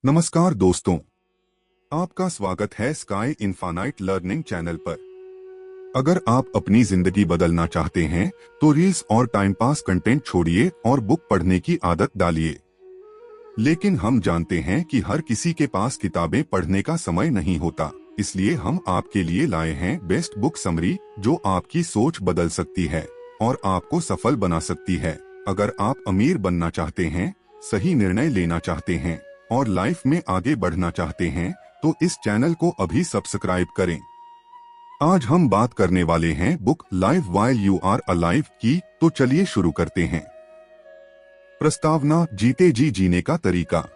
नमस्कार दोस्तों, आपका स्वागत है स्काई इनफानाइट लर्निंग चैनल पर। अगर आप अपनी जिंदगी बदलना चाहते हैं तो रील्स और टाइम पास कंटेंट छोड़िए और बुक पढ़ने की आदत डालिए। लेकिन हम जानते हैं कि हर किसी के पास किताबें पढ़ने का समय नहीं होता, इसलिए हम आपके लिए लाए हैं बेस्ट बुक समरी जो आपकी सोच बदल सकती है और आपको सफल बना सकती है। अगर आप अमीर बनना चाहते हैं, सही निर्णय लेना चाहते हैं और लाइफ में आगे बढ़ना चाहते हैं तो इस चैनल को अभी सब्सक्राइब करें। आज हम बात करने वाले हैं book life while you are alive की, तो चलिए शुरू करते हैं। प्रस्तावना: जीते जी जीने का तरीका।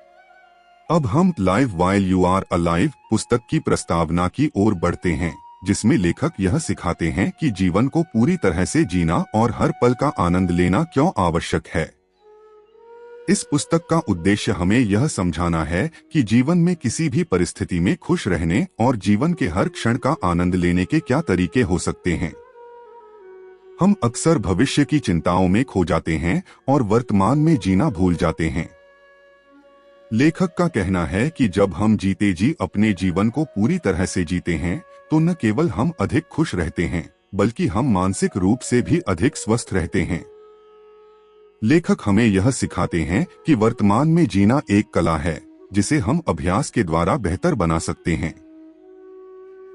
अब हम life while you are alive पुस्तक की प्रस्तावना की ओर बढ़ते हैं, जिसमें लेखक यह सिखाते हैं कि जीवन को पूरी तरह से जीना और हर पल का आनंद लेना क्यों आवश्यक है। इस पुस्तक का उद्देश्य हमें यह समझाना है कि जीवन में किसी भी परिस्थिति में खुश रहने और जीवन के हर क्षण का आनंद लेने के क्या तरीके हो सकते हैं। हम अक्सर भविष्य की चिंताओं में खो जाते हैं और वर्तमान में जीना भूल जाते हैं। लेखक का कहना है कि जब हम जीते जी अपने जीवन को पूरी तरह से जीते हैं तो न केवल हम अधिक खुश रहते हैं, बल्कि हम मानसिक रूप से भी अधिक स्वस्थ रहते हैं। लेखक हमें यह सिखाते हैं कि वर्तमान में जीना एक कला है जिसे हम अभ्यास के द्वारा बेहतर बना सकते हैं।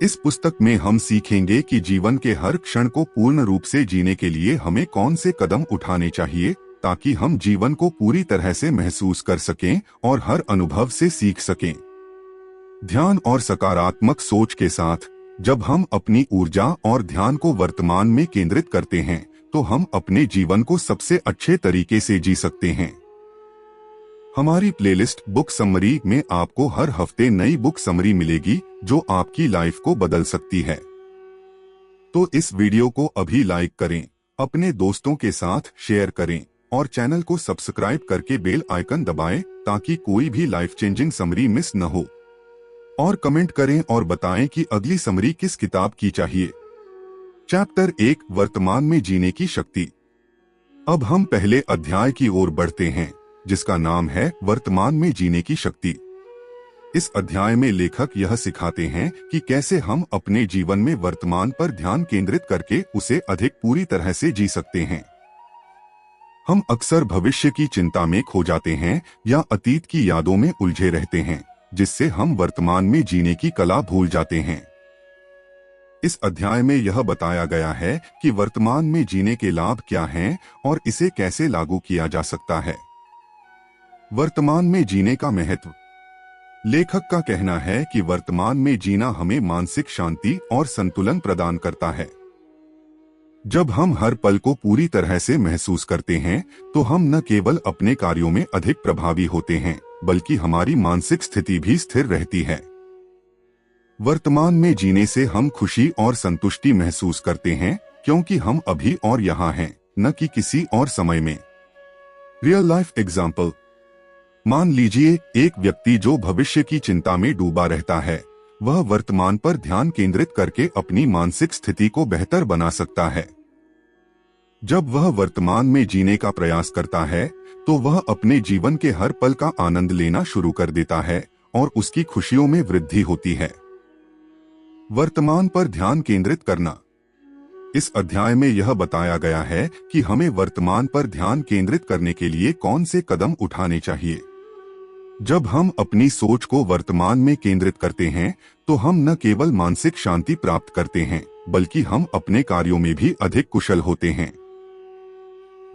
इस पुस्तक में हम सीखेंगे कि जीवन के हर क्षण को पूर्ण रूप से जीने के लिए हमें कौन से कदम उठाने चाहिए ताकि हम जीवन को पूरी तरह से महसूस कर सकें और हर अनुभव से सीख सकें। ध्यान और सकारात्मक सोच के साथ जब हम अपनी ऊर्जा और ध्यान को वर्तमान में केंद्रित करते हैं तो हम अपने जीवन को सबसे अच्छे तरीके से जी सकते हैं। हमारी प्लेलिस्ट बुक समरी में आपको हर हफ्ते नई बुक समरी मिलेगी जो आपकी लाइफ को बदल सकती है। तो इस वीडियो को अभी लाइक करें, अपने दोस्तों के साथ शेयर करें और चैनल को सब्सक्राइब करके बेल आइकन दबाएं ताकि कोई भी लाइफ चेंजिंग समरी मिस न हो। और कमेंट करें और बताएं कि अगली समरी किस किताब की चाहिए। चैप्टर 1: वर्तमान में जीने की शक्ति। अब हम पहले अध्याय की ओर बढ़ते हैं जिसका नाम है वर्तमान में जीने की शक्ति। इस अध्याय में लेखक यह सिखाते हैं कि कैसे हम अपने जीवन में वर्तमान पर ध्यान केंद्रित करके उसे अधिक पूरी तरह से जी सकते हैं। हम अक्सर भविष्य की चिंता में खो जाते हैं या अतीत की यादों में उलझे रहते हैं, जिससे हम वर्तमान में जीने की कला भूल जाते हैं। इस अध्याय में यह बताया गया है कि वर्तमान में जीने के लाभ क्या हैं और इसे कैसे लागू किया जा सकता है। वर्तमान में जीने का महत्व। लेखक का कहना है कि वर्तमान में जीना हमें मानसिक शांति और संतुलन प्रदान करता है। जब हम हर पल को पूरी तरह से महसूस करते हैं तो हम न केवल अपने कार्यों में अधिक प्रभावी होते हैं, बल्कि हमारी मानसिक स्थिति भी स्थिर रहती है। वर्तमान में जीने से हम खुशी और संतुष्टि महसूस करते हैं क्योंकि हम अभी और यहाँ हैं, न कि किसी और समय में। Real life example. मान लीजिए एक व्यक्ति जो भविष्य की चिंता में डूबा रहता है, वह वर्तमान पर ध्यान केंद्रित करके अपनी मानसिक स्थिति को बेहतर बना सकता है। जब वह वर्तमान में जीने का प्रयास करता है तो वह अपने जीवन के हर पल का आनंद लेना शुरू कर देता है और उसकी खुशियों में वृद्धि होती है। वर्तमान पर ध्यान केंद्रित करना। इस अध्याय में यह बताया गया है कि हमें वर्तमान पर ध्यान केंद्रित करने के लिए कौन से कदम उठाने चाहिए। जब हम अपनी सोच को वर्तमान में केंद्रित करते हैं तो हम न केवल मानसिक शांति प्राप्त करते हैं, बल्कि हम अपने कार्यों में भी अधिक कुशल होते हैं।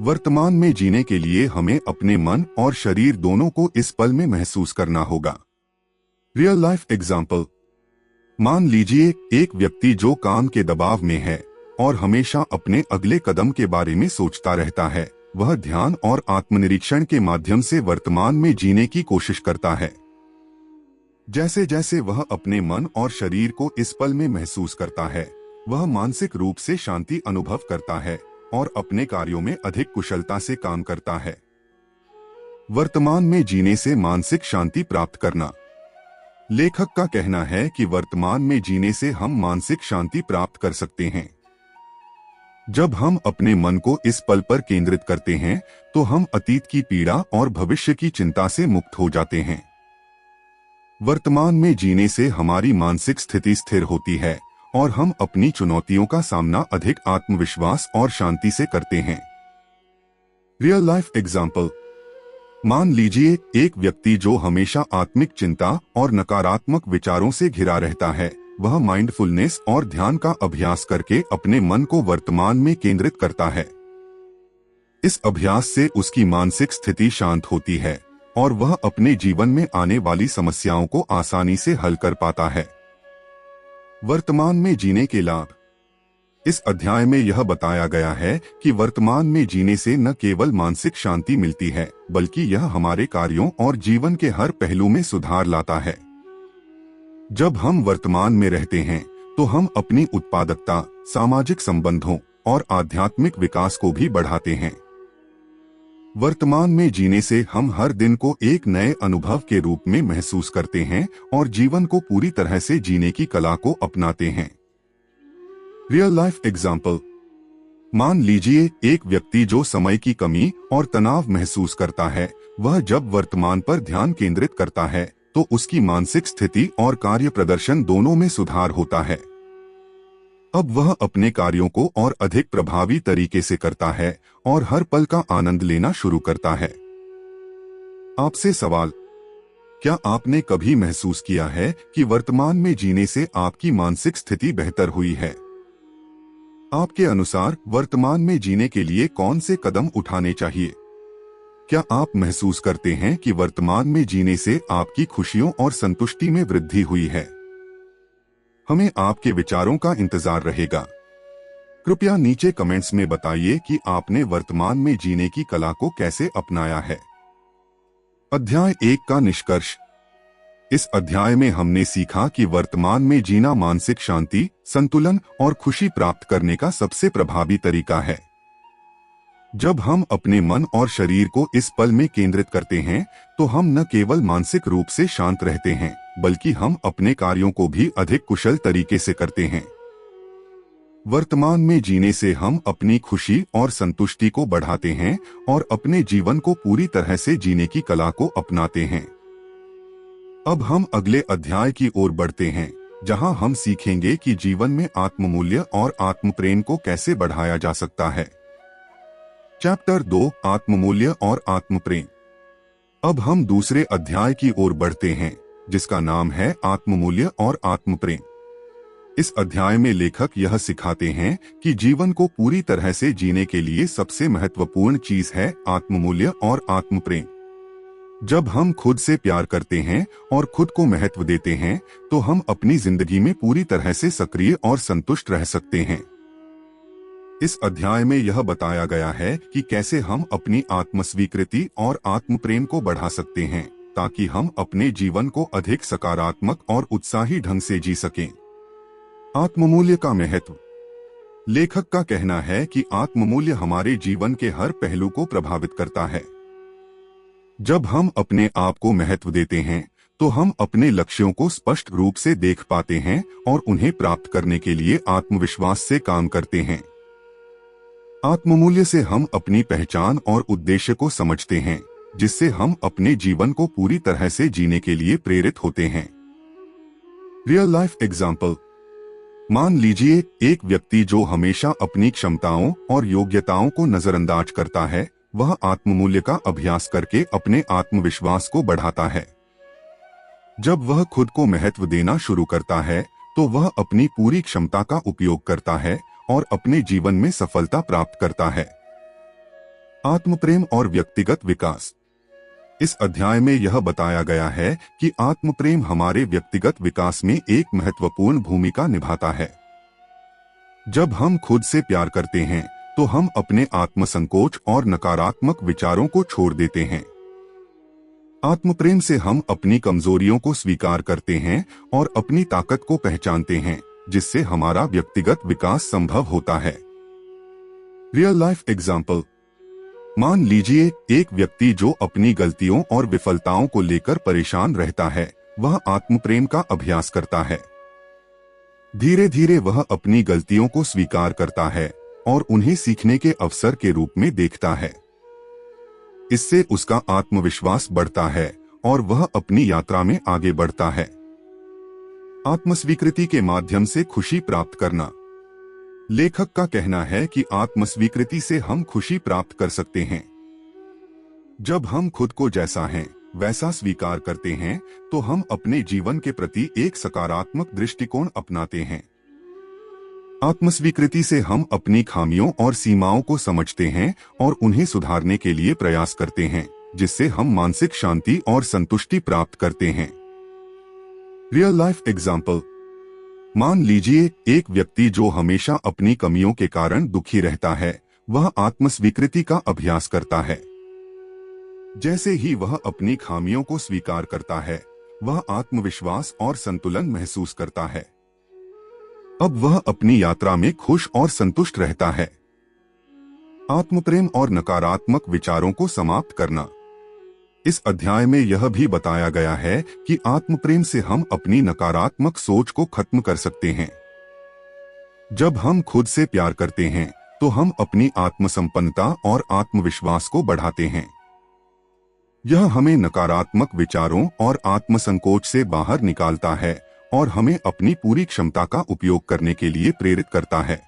वर्तमान में जीने के लिए हमें अपने मन और शरीर दोनों को इस पल में महसूस करना होगा। Real life example. मान लीजिए एक व्यक्ति जो काम के दबाव में है और हमेशा अपने अगले कदम के बारे में सोचता रहता है, वह ध्यान और आत्मनिरीक्षण के माध्यम से वर्तमान में जीने की कोशिश करता है। जैसे जैसे वह अपने मन और शरीर को इस पल में महसूस करता है, वह मानसिक रूप से शांति अनुभव करता है और अपने कार्यों में अधिक कुशलता से काम करता है। वर्तमान में जीने से मानसिक शांति प्राप्त करना। लेखक का कहना है कि वर्तमान में जीने से हम मानसिक शांति प्राप्त कर सकते हैं। जब हम अपने मन को इस पल पर केंद्रित करते हैं तो हम अतीत की पीड़ा और भविष्य की चिंता से मुक्त हो जाते हैं। वर्तमान में जीने से हमारी मानसिक स्थिति स्थिर होती है और हम अपनी चुनौतियों का सामना अधिक आत्मविश्वास और शांति से करते हैं। Real life example. मान लीजिए एक व्यक्ति जो हमेशा आत्मिक चिंता और नकारात्मक विचारों से घिरा रहता है, वह माइंडफुलनेस और ध्यान का अभ्यास करके अपने मन को वर्तमान में केंद्रित करता है। इस अभ्यास से उसकी मानसिक स्थिति शांत होती है और वह अपने जीवन में आने वाली समस्याओं को आसानी से हल कर पाता है। वर्तमान में जीने के लाभ। इस अध्याय में यह बताया गया है कि वर्तमान में जीने से न केवल मानसिक शांति मिलती है, बल्कि यह हमारे कार्यों और जीवन के हर पहलू में सुधार लाता है। जब हम वर्तमान में रहते हैं, तो हम अपनी उत्पादकता, सामाजिक संबंधों और आध्यात्मिक विकास को भी बढ़ाते हैं। वर्तमान में जीने से हम हर दिन को एक नए अनुभव के रूप में महसूस करते हैं और जीवन को पूरी तरह से जीने की कला को अपनाते हैं। Real life example. मान लीजिए एक व्यक्ति जो समय की कमी और तनाव महसूस करता है, वह जब वर्तमान पर ध्यान केंद्रित करता है तो उसकी मानसिक स्थिति और कार्य प्रदर्शन दोनों में सुधार होता है। अब वह अपने कार्यों को और अधिक प्रभावी तरीके से करता है और हर पल का आनंद लेना शुरू करता है। आपसे सवाल। क्या आपने कभी महसूस किया है कि वर्तमान में जीने से आपकी मानसिक स्थिति बेहतर हुई है? आपके अनुसार वर्तमान में जीने के लिए कौन से कदम उठाने चाहिए? क्या आप महसूस करते हैं कि वर्तमान में जीने से आपकी खुशियों और संतुष्टि में वृद्धि हुई है? हमें आपके विचारों का इंतजार रहेगा। कृपया नीचे कमेंट्स में बताइए कि आपने वर्तमान में जीने की कला को कैसे अपनाया है। अध्याय 1 का निष्कर्ष। इस अध्याय में हमने सीखा कि वर्तमान में जीना मानसिक शांति, संतुलन और खुशी प्राप्त करने का सबसे प्रभावी तरीका है। जब हम अपने मन और शरीर को इस पल में केंद्रित करते हैं, तो हम न केवल मानसिक रूप से शांत रहते हैं, बल्कि हम अपने कार्यों को भी अधिक कुशल तरीके से करते हैं। वर्तमान में जीने से हम अपनी खुशी और संतुष्टि को बढ़ाते हैं और अपने जीवन को पूरी तरह से जीने की कला को अपनाते हैं। अब हम अगले अध्याय की ओर बढ़ते हैं, जहां हम सीखेंगे कि जीवन में आत्ममूल्य और आत्मप्रेम को कैसे बढ़ाया जा सकता है। चैप्टर 2, आत्ममूल्य और आत्मप्रेम। अब हम दूसरे अध्याय की ओर बढ़ते हैं, जिसका नाम है आत्ममूल्य और आत्मप्रेम। इस अध्याय में लेखक यह सिखाते हैं कि जीवन को पूरी तरह से जीने के लिए सबसे महत्वपूर्ण चीज है आत्ममूल्य और आत्मप्रेम। जब हम खुद से प्यार करते हैं और खुद को महत्व देते हैं, तो हम अपनी जिंदगी में पूरी तरह से सक्रिय और संतुष्ट रह सकते हैं। इस अध्याय में यह बताया गया है कि कैसे हम अपनी आत्मस्वीकृति और आत्मप्रेम को बढ़ा सकते हैं, ताकि हम अपने जीवन को अधिक सकारात्मक और उत्साही ढंग से जी सकें। आत्ममूल्य का महत्व। लेखक का कहना है कि आत्ममूल्य हमारे जीवन के हर पहलू को प्रभावित करता है। जब हम अपने आप को महत्व देते हैं, तो हम अपने लक्ष्यों को स्पष्ट रूप से देख पाते हैं और उन्हें प्राप्त करने के लिए आत्मविश्वास से काम करते हैं। आत्ममूल्य से हम अपनी पहचान और उद्देश्य को समझते हैं, जिससे हम अपने जीवन को पूरी तरह से जीने के लिए प्रेरित होते हैं। Real life example. मान लीजिए एक व्यक्ति जो हमेशा अपनी क्षमताओं और योग्यताओं को नजरअंदाज करता है, वह आत्ममूल्य का अभ्यास करके अपने आत्मविश्वास को बढ़ाता है। जब वह खुद को महत्व देना शुरू करता है, तो वह अपनी पूरी क्षमता का उपयोग करता है और अपने जीवन में सफलता प्राप्त करता है। आत्मप्रेम और व्यक्तिगत विकास। इस अध्याय में यह बताया गया है कि आत्मप्रेम हमारे व्यक्तिगत विकास में एक महत्वपूर्ण भूमिका निभाता है। जब हम खुद से प्यार करते हैं, तो हम अपने आत्मसंकोच और नकारात्मक विचारों को छोड़ देते हैं। आत्मप्रेम से हम अपनी कमजोरियों को स्वीकार करते हैं और अपनी ताकत को पहचानते हैं, जिससे हमारा व्यक्तिगत विकास संभव होता है। Real life example. मान लीजिए एक व्यक्ति जो अपनी गलतियों और विफलताओं को लेकर परेशान रहता है, वह आत्मप्रेम का अभ्यास करता है। धीरे धीरे वह अपनी गलतियों को स्वीकार करता है और उन्हें सीखने के अवसर के रूप में देखता है। इससे उसका आत्मविश्वास बढ़ता है और वह अपनी यात्रा में आगे बढ़ता है। आत्मस्वीकृति के माध्यम से खुशी प्राप्त करना। लेखक का कहना है कि आत्मस्वीकृति से हम खुशी प्राप्त कर सकते हैं। जब हम खुद को जैसा हैं वैसा स्वीकार करते हैं तो हम अपने जीवन के प्रति एक सकारात्मक दृष्टिकोण अपनाते हैं। आत्मस्वीकृति से हम अपनी खामियों और सीमाओं को समझते हैं और उन्हें सुधारने के लिए प्रयास करते हैं, जिससे हम मानसिक शांति और संतुष्टि प्राप्त करते हैं। Real life example. मान लीजिए एक व्यक्ति जो हमेशा अपनी कमियों के कारण दुखी रहता है, वह आत्मस्वीकृति का अभ्यास करता है। जैसे ही वह अपनी खामियों को स्वीकार करता है, वह आत्मविश्वास और संतुलन महसूस करता है। अब वह अपनी यात्रा में खुश और संतुष्ट रहता है। आत्मप्रेम और नकारात्मक विचारों को समाप्त करना। इस अध्याय में यह भी बताया गया है कि आत्मप्रेम से हम अपनी नकारात्मक सोच को खत्म कर सकते हैं। जब हम खुद से प्यार करते हैं तो हम अपनी आत्मसंपन्नता और आत्मविश्वास को बढ़ाते हैं। यह हमें नकारात्मक विचारों और आत्मसंकोच से बाहर निकालता है और हमें अपनी पूरी क्षमता का उपयोग करने के लिए प्रेरित करता है।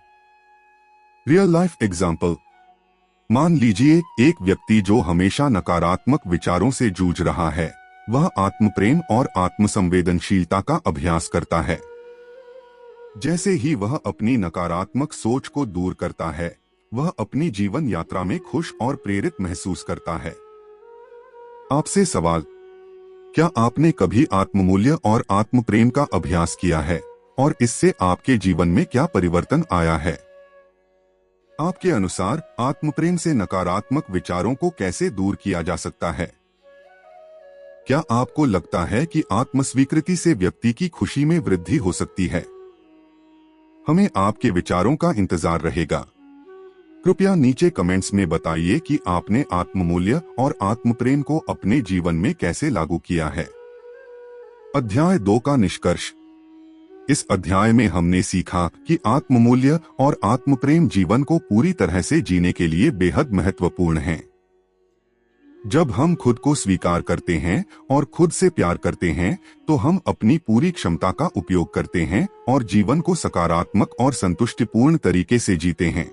Real life example. मान लीजिए एक व्यक्ति जो हमेशा नकारात्मक विचारों से जूझ रहा है, वह आत्मप्रेम और आत्मसंवेदनशीलता का अभ्यास करता है। जैसे ही वह अपनी नकारात्मक सोच को दूर करता है, वह अपनी जीवन यात्रा में खुश और प्रेरित महसूस करता है। आपसे सवाल, क्या आपने कभी आत्ममूल्य और आत्मप्रेम का अभ्यास किया है और इससे आपके जीवन में क्या परिवर्तन आया है? आपके अनुसार आत्मप्रेम से नकारात्मक विचारों को कैसे दूर किया जा सकता है? क्या आपको लगता है कि आत्मस्वीकृति से व्यक्ति की खुशी में वृद्धि हो सकती है? हमें आपके विचारों का इंतजार रहेगा। कृपया नीचे कमेंट्स में बताइए कि आपने आत्ममूल्य और आत्मप्रेम को अपने जीवन में कैसे लागू किया है। अध्याय 2 का निष्कर्ष। इस अध्याय में हमने सीखा कि आत्ममूल्य और आत्मप्रेम जीवन को पूरी तरह से जीने के लिए बेहद महत्वपूर्ण हैं। जब हम खुद को स्वीकार करते हैं और खुद से प्यार करते हैं तो हम अपनी पूरी क्षमता का उपयोग करते हैं और जीवन को सकारात्मक और संतुष्टिपूर्ण तरीके से जीते हैं।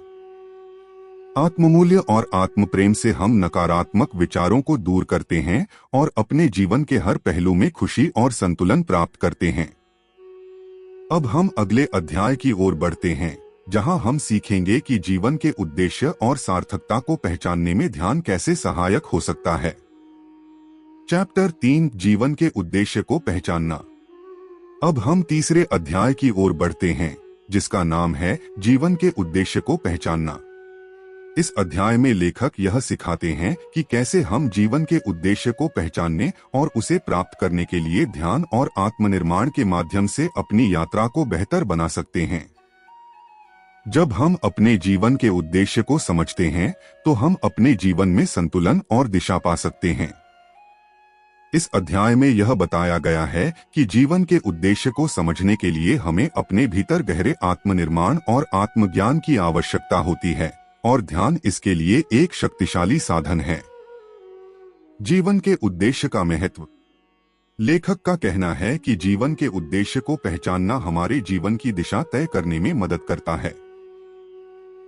आत्ममूल्य और आत्मप्रेम से हम नकारात्मक विचारों को दूर करते हैं और अपने जीवन के हर पहलू में खुशी और संतुलन प्राप्त करते हैं। अब हम अगले अध्याय की ओर बढ़ते हैं, जहां हम सीखेंगे कि जीवन के उद्देश्य और सार्थकता को पहचानने में ध्यान कैसे सहायक हो सकता है। चैप्टर 3, जीवन के उद्देश्य को पहचानना। अब हम तीसरे अध्याय की ओर बढ़ते हैं, जिसका नाम है जीवन के उद्देश्य को पहचानना। इस अध्याय में लेखक यह सिखाते हैं कि कैसे हम जीवन के उद्देश्य को पहचानने और उसे प्राप्त करने के लिए ध्यान और आत्मनिर्माण के माध्यम से अपनी यात्रा को बेहतर बना सकते हैं। जब हम अपने जीवन के उद्देश्य को समझते हैं तो हम अपने जीवन में संतुलन और दिशा पा सकते हैं। इस अध्याय में यह बताया गया है कि जीवन के उद्देश्य को समझने के लिए हमें अपने भीतर गहरे आत्मनिर्माण और आत्मज्ञान की आवश्यकता होती है और ध्यान इसके लिए एक शक्तिशाली साधन है। जीवन के उद्देश्य का महत्व। लेखक का कहना है कि जीवन के उद्देश्य को पहचानना हमारे जीवन की दिशा तय करने में मदद करता है।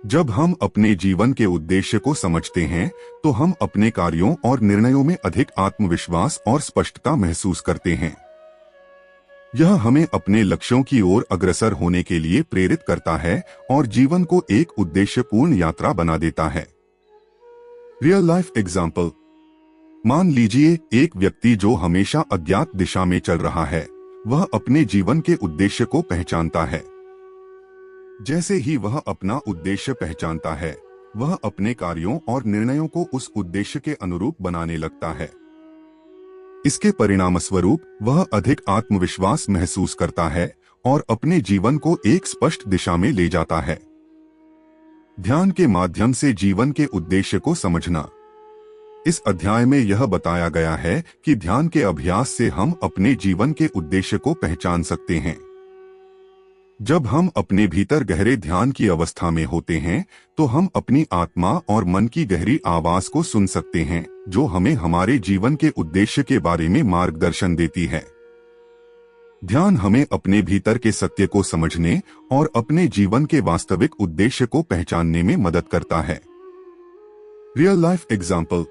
जब हम अपने जीवन के उद्देश्य को समझते हैं तो हम अपने कार्यों और निर्णयों में अधिक आत्मविश्वास और स्पष्टता महसूस करते हैं। यह हमें अपने लक्ष्यों की ओर अग्रसर होने के लिए प्रेरित करता है और जीवन को एक उद्देश्यपूर्ण यात्रा बना देता है। Real life example. मान लीजिए एक व्यक्ति जो हमेशा अज्ञात दिशा में चल रहा है, वह अपने जीवन के उद्देश्य को पहचानता है। जैसे ही वह अपना उद्देश्य पहचानता है, वह अपने कार्यों और निर्णयों को उस उद्देश्य के अनुरूप बनाने लगता है। इसके परिणामस्वरूप वह अधिक आत्मविश्वास महसूस करता है और अपने जीवन को एक स्पष्ट दिशा में ले जाता है। ध्यान के माध्यम से जीवन के उद्देश्य को समझना। इस अध्याय में यह बताया गया है कि ध्यान के अभ्यास से हम अपने जीवन के उद्देश्य को पहचान सकते हैं। जब हम अपने भीतर गहरे ध्यान की अवस्था में होते हैं तो हम अपनी आत्मा और मन की गहरी आवाज को सुन सकते हैं, जो हमें हमारे जीवन के उद्देश्य के बारे में मार्गदर्शन देती है। ध्यान हमें अपने भीतर के सत्य को समझने और अपने जीवन के वास्तविक उद्देश्य को पहचानने में मदद करता है। Real life example.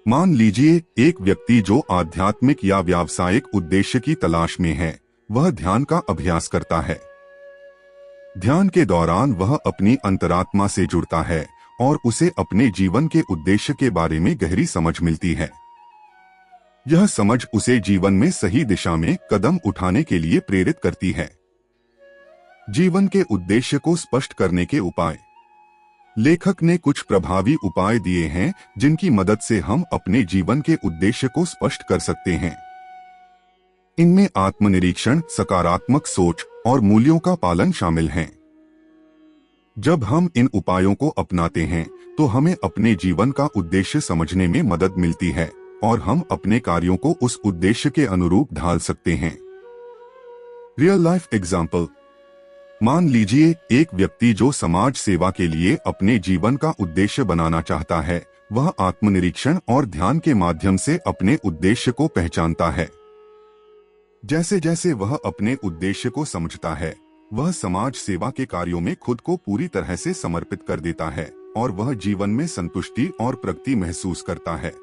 मान लीजिए एक व्यक्ति जो आध्यात्मिक या व्यावसायिक उद्देश्य की तलाश में है, वह ध्यान का अभ्यास करता है। ध्यान के दौरान वह अपनी अंतरात्मा से जुड़ता है और उसे अपने जीवन के उद्देश्य के बारे में गहरी समझ मिलती है। यह समझ उसे जीवन में सही दिशा में कदम उठाने के लिए प्रेरित करती है। जीवन के उद्देश्य को स्पष्ट करने के उपाय। लेखक ने कुछ प्रभावी उपाय दिए हैं जिनकी मदद से हम अपने जीवन के उद्देश्य को स्पष्ट कर सकते हैं। इनमें आत्मनिरीक्षण, सकारात्मक सोच और मूल्यों का पालन शामिल हैं। जब हम इन उपायों को अपनाते हैं तो हमें अपने जीवन का उद्देश्य समझने में मदद मिलती है और हम अपने कार्यों को उस उद्देश्य के अनुरूप ढाल सकते हैं। Real life example. मान लीजिए एक व्यक्ति जो समाज सेवा के लिए अपने जीवन का उद्देश्य बनाना चाहता है, वह आत्मनिरीक्षण और ध्यान के माध्यम से अपने उद्देश्य को पहचानता है। जैसे जैसे वह अपने उद्देश्य को समझता है, वह समाज सेवा के कार्यों में खुद को पूरी तरह से समर्पित कर देता है और वह जीवन में संतुष्टि और प्रगति महसूस करता है।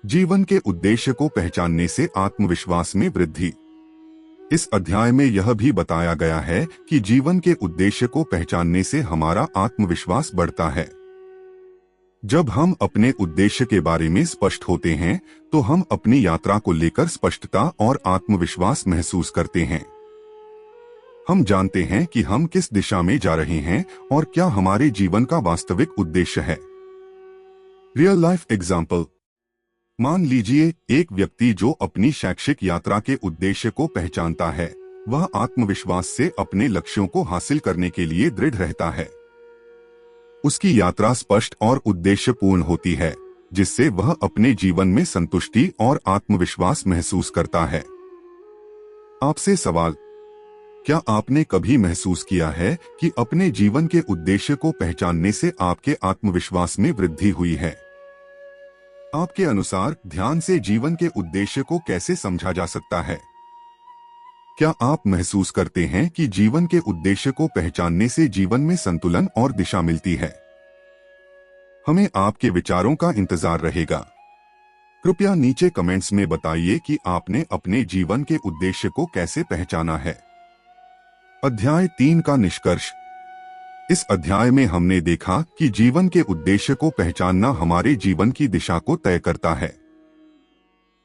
जीवन के उद्देश्य को पहचानने से आत्मविश्वास में वृद्धि। इस अध्याय में यह भी बताया गया है कि जीवन के उद्देश्य को पहचानने से हमारा आत्मविश्वास बढ़ता है। जब हम अपने उद्देश्य के बारे में स्पष्ट होते हैं तो हम अपनी यात्रा को लेकर स्पष्टता और आत्मविश्वास महसूस करते हैं। हम जानते हैं कि हम किस दिशा में जा रहे हैं और क्या हमारे जीवन का वास्तविक उद्देश्य है। Real life example. मान लीजिए एक व्यक्ति जो अपनी शैक्षिक यात्रा के उद्देश्य को पहचानता है, वह आत्मविश्वास से अपने लक्ष्यों को हासिल करने के लिए दृढ़ रहता है। उसकी यात्रा स्पष्ट और उद्देश्यपूर्ण होती है, जिससे वह अपने जीवन में संतुष्टि और आत्मविश्वास महसूस करता है। आपसे सवाल। क्या आपने कभी महसूस किया है कि अपने जीवन के उद्देश्य को पहचानने से आपके आत्मविश्वास में वृद्धि हुई है? आपके अनुसार ध्यान से जीवन के उद्देश्य को कैसे समझा जा सकता है? क्या आप महसूस करते हैं कि जीवन के उद्देश्य को पहचानने से जीवन में संतुलन और दिशा मिलती है? हमें आपके विचारों का इंतजार रहेगा। कृपया नीचे कमेंट्स में बताइए कि आपने अपने जीवन के उद्देश्य को कैसे पहचाना है। अध्याय 3 का निष्कर्ष। इस अध्याय में हमने देखा कि जीवन के उद्देश्य को पहचानना हमारे जीवन की दिशा को तय करता है।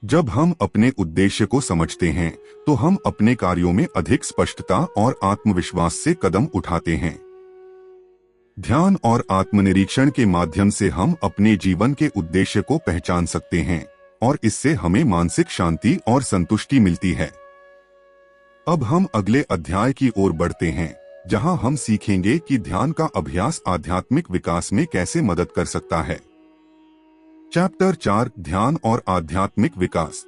जब हम अपने उद्देश्य को समझते हैं तो हम अपने कार्यों में अधिक स्पष्टता और आत्मविश्वास से कदम उठाते हैं। ध्यान और आत्मनिरीक्षण के माध्यम से हम अपने जीवन के उद्देश्य को पहचान सकते हैं और इससे हमें मानसिक शांति और संतुष्टि मिलती है। अब हम अगले अध्याय की ओर बढ़ते हैं, जहां हम सीखेंगे कि ध्यान का अभ्यास आध्यात्मिक विकास में कैसे मदद कर सकता है। चैप्टर 4, ध्यान और आध्यात्मिक विकास।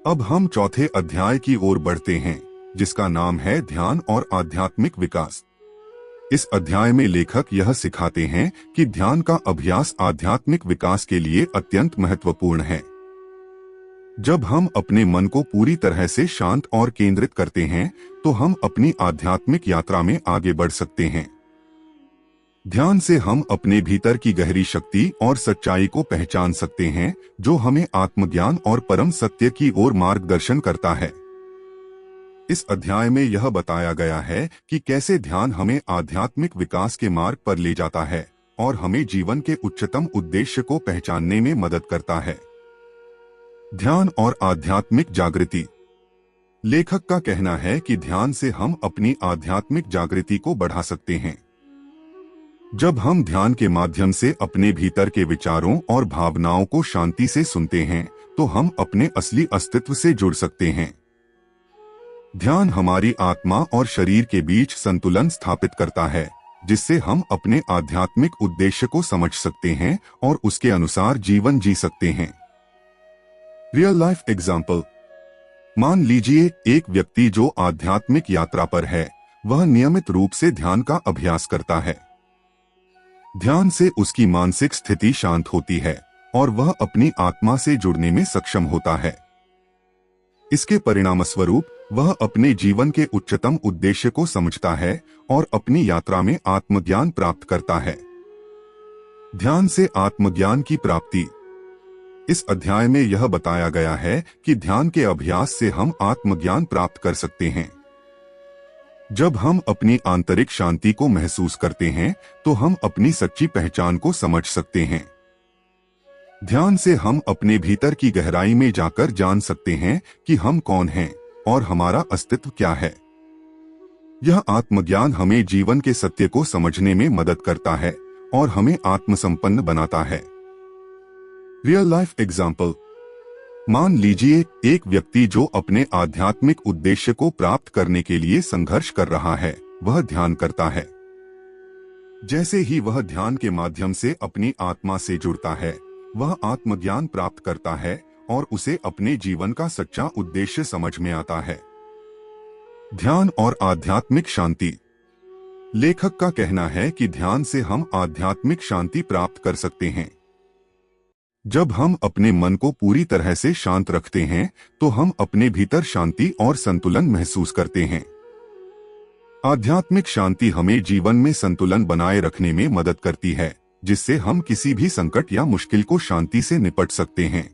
अब हम चौथे अध्याय की ओर बढ़ते हैं, जिसका नाम है ध्यान और आध्यात्मिक विकास। इस अध्याय में लेखक यह सिखाते हैं कि ध्यान का अभ्यास आध्यात्मिक विकास के लिए अत्यंत महत्वपूर्ण है। जब हम अपने मन को पूरी तरह से शांत और केंद्रित करते हैं तो हम अपनी आध्यात्मिक यात्रा में आगे बढ़ सकते हैं। ध्यान से हम अपने भीतर की गहरी शक्ति और सच्चाई को पहचान सकते हैं, जो हमें आत्मज्ञान और परम सत्य की ओर मार्गदर्शन करता है। इस अध्याय में यह बताया गया है कि कैसे ध्यान हमें आध्यात्मिक विकास के मार्ग पर ले जाता है और हमें जीवन के उच्चतम उद्देश्य को पहचानने में मदद करता है। ध्यान और आध्यात्मिक जागृति। लेखक का कहना है कि ध्यान से हम अपनी आध्यात्मिक जागृति को बढ़ा सकते हैं। जब हम ध्यान के माध्यम से अपने भीतर के विचारों और भावनाओं को शांति से सुनते हैं तो हम अपने असली अस्तित्व से जुड़ सकते हैं। ध्यान हमारी आत्मा और शरीर के बीच संतुलन स्थापित करता है, जिससे हम अपने आध्यात्मिक उद्देश्य को समझ सकते हैं और उसके अनुसार जीवन जी सकते हैं। Real life example. मान लीजिए एक व्यक्ति जो आध्यात्मिक यात्रा पर है, वह नियमित रूप से ध्यान का अभ्यास करता है। ध्यान से उसकी मानसिक स्थिति शांत होती है और वह अपनी आत्मा से जुड़ने में सक्षम होता है। इसके परिणामस्वरूप वह अपने जीवन के उच्चतम उद्देश्य को समझता है और अपनी यात्रा में आत्मज्ञान प्राप्त करता है। ध्यान से आत्मज्ञान की प्राप्ति। इस अध्याय में यह बताया गया है कि ध्यान के अभ्यास से हम आत्मज्ञान प्राप्त कर सकते हैं। जब हम अपनी आंतरिक शांति को महसूस करते हैं तो हम अपनी सच्ची पहचान को समझ सकते हैं। ध्यान से हम अपने भीतर की गहराई में जाकर जान सकते हैं कि हम कौन हैं और हमारा अस्तित्व क्या है। यह आत्मज्ञान हमें जीवन के सत्य को समझने में मदद करता है और हमें आत्मसंपन्न बनाता है। Real life example. मान लीजिए एक व्यक्ति जो अपने आध्यात्मिक उद्देश्य को प्राप्त करने के लिए संघर्ष कर रहा है, वह ध्यान करता है। जैसे ही वह ध्यान के माध्यम से अपनी आत्मा से जुड़ता है, वह आत्मज्ञान प्राप्त करता है और उसे अपने जीवन का सच्चा उद्देश्य समझ में आता है। ध्यान और आध्यात्मिक शांति। लेखक का कहना है कि ध्यान से हम आध्यात्मिक शांति प्राप्त कर सकते हैं। जब हम अपने मन को पूरी तरह से शांत रखते हैं तो हम अपने भीतर शांति और संतुलन महसूस करते हैं। आध्यात्मिक शांति हमें जीवन में संतुलन बनाए रखने में मदद करती है, जिससे हम किसी भी संकट या मुश्किल को शांति से निपट सकते हैं।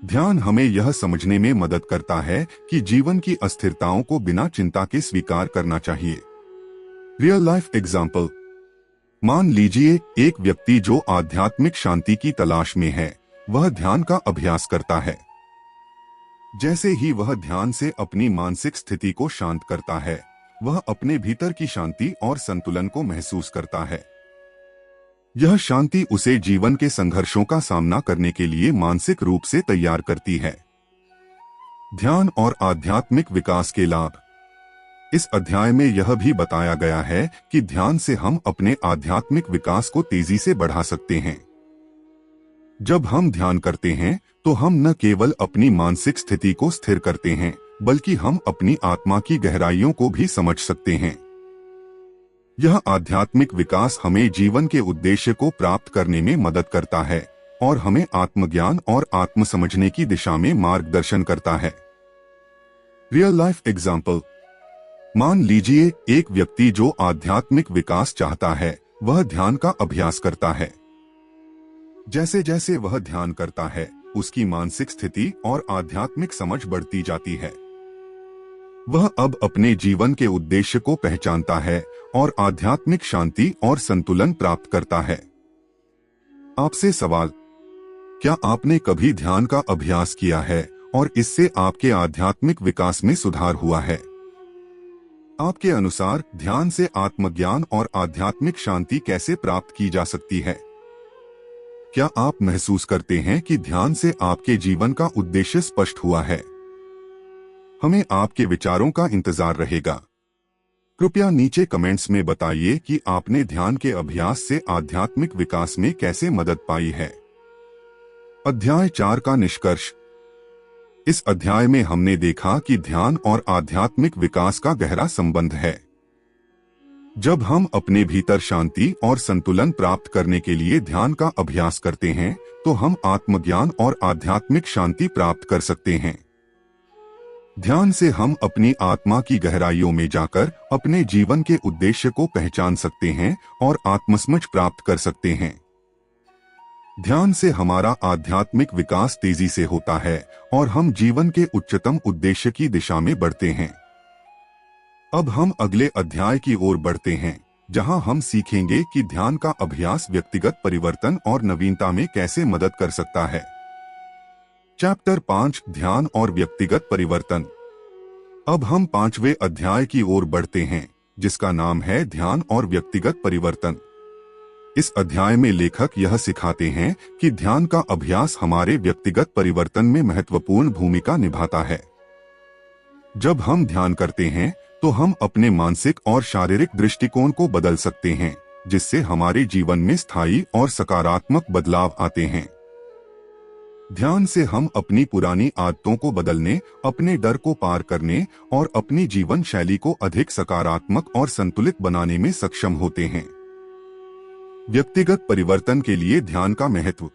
ध्यान हमें यह समझने में मदद करता है कि जीवन की अस्थिरताओं को बिना चिंता के स्वीकार करना चाहिए। Real life example. मान लीजिए एक व्यक्ति जो आध्यात्मिक शांति की तलाश में है, वह ध्यान का अभ्यास करता है। जैसे ही वह ध्यान से अपनी मानसिक स्थिति को शांत करता है, वह अपने भीतर की शांति और संतुलन को महसूस करता है। यह शांति उसे जीवन के संघर्षों का सामना करने के लिए मानसिक रूप से तैयार करती है। ध्यान और आध्यात्मिक विकास के लाभ। इस अध्याय में यह भी बताया गया है कि ध्यान से हम अपने आध्यात्मिक विकास को तेजी से बढ़ा सकते हैं। जब हम ध्यान करते हैं तो हम न केवल अपनी मानसिक स्थिति को स्थिर करते हैं, बल्कि हम अपनी आत्मा की गहराइयों को भी समझ सकते हैं। यह आध्यात्मिक विकास हमें जीवन के उद्देश्य को प्राप्त करने में मदद करता है और हमें आत्मज्ञान और आत्म समझने की दिशा में मार्गदर्शन करता है। Real life example. मान लीजिए एक व्यक्ति जो आध्यात्मिक विकास चाहता है, वह ध्यान का अभ्यास करता है। जैसे जैसे वह ध्यान करता है, उसकी मानसिक स्थिति और आध्यात्मिक समझ बढ़ती जाती है। वह अब अपने जीवन के उद्देश्य को पहचानता है और आध्यात्मिक शांति और संतुलन प्राप्त करता है। आपसे सवाल, क्या आपने कभी ध्यान का अभ्यास किया है और इससे आपके आध्यात्मिक विकास में सुधार हुआ है? आपके अनुसार ध्यान से आत्मज्ञान और आध्यात्मिक शांति कैसे प्राप्त की जा सकती है? क्या आप महसूस करते हैं कि ध्यान से आपके जीवन का उद्देश्य स्पष्ट हुआ है? हमें आपके विचारों का इंतजार रहेगा। कृपया नीचे कमेंट्स में बताइए कि आपने ध्यान के अभ्यास से आध्यात्मिक विकास में कैसे मदद पाई है। अध्याय 4 का निष्कर्ष। इस अध्याय में हमने देखा कि ध्यान और आध्यात्मिक विकास का गहरा संबंध है। जब हम अपने भीतर शांति और संतुलन प्राप्त करने के लिए ध्यान का अभ्यास करते हैं, तो हम आत्मज्ञान और आध्यात्मिक शांति प्राप्त कर सकते हैं। ध्यान से हम अपनी आत्मा की गहराइयों में जाकर अपने जीवन के उद्देश्य को पहचान सकते हैं और आत्मसमझ प्राप्त कर सकते हैं। ध्यान से हमारा आध्यात्मिक विकास तेजी से होता है और हम जीवन के उच्चतम उद्देश्य की दिशा में बढ़ते हैं। अब हम अगले अध्याय की ओर बढ़ते हैं, जहां हम सीखेंगे कि ध्यान का अभ्यास व्यक्तिगत परिवर्तन और नवीनता में कैसे मदद कर सकता है। चैप्टर 5, ध्यान और व्यक्तिगत परिवर्तन। अब हम 5वें अध्याय की ओर बढ़ते हैं, जिसका नाम है ध्यान और व्यक्तिगत परिवर्तन। इस अध्याय में लेखक यह सिखाते हैं कि ध्यान का अभ्यास हमारे व्यक्तिगत परिवर्तन में महत्वपूर्ण भूमिका निभाता है। जब हम ध्यान करते हैं तो हम अपने मानसिक और शारीरिक दृष्टिकोण को बदल सकते हैं, जिससे हमारे जीवन में स्थायी और सकारात्मक बदलाव आते हैं। ध्यान से हम अपनी पुरानी आदतों को बदलने, अपने डर को पार करने और अपनी जीवन शैली को अधिक सकारात्मक और संतुलित बनाने में सक्षम होते हैं। व्यक्तिगत परिवर्तन के लिए ध्यान का महत्व।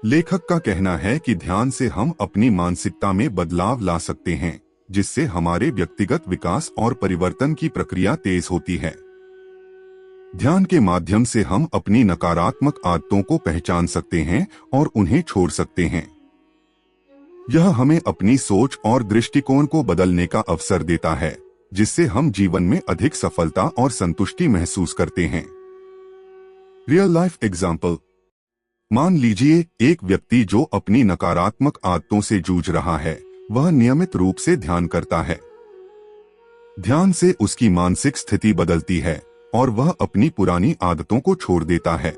लेखक का कहना है कि ध्यान से हम अपनी मानसिकता में बदलाव ला सकते हैं, जिससे हमारे व्यक्तिगत विकास और परिवर्तन की प्रक्रिया तेज होती है। ध्यान के माध्यम से हम अपनी नकारात्मक आदतों को पहचान सकते हैं और उन्हें छोड़ सकते हैं। यह हमें अपनी सोच और दृष्टिकोण को बदलने का अवसर देता है, जिससे हम जीवन में अधिक सफलता और संतुष्टि महसूस करते हैं। Real life example. मान लीजिए एक व्यक्ति जो अपनी नकारात्मक आदतों से जूझ रहा है, वह नियमित रूप से ध्यान करता है। ध्यान से उसकी मानसिक स्थिति बदलती है और वह अपनी पुरानी आदतों को छोड़ देता है।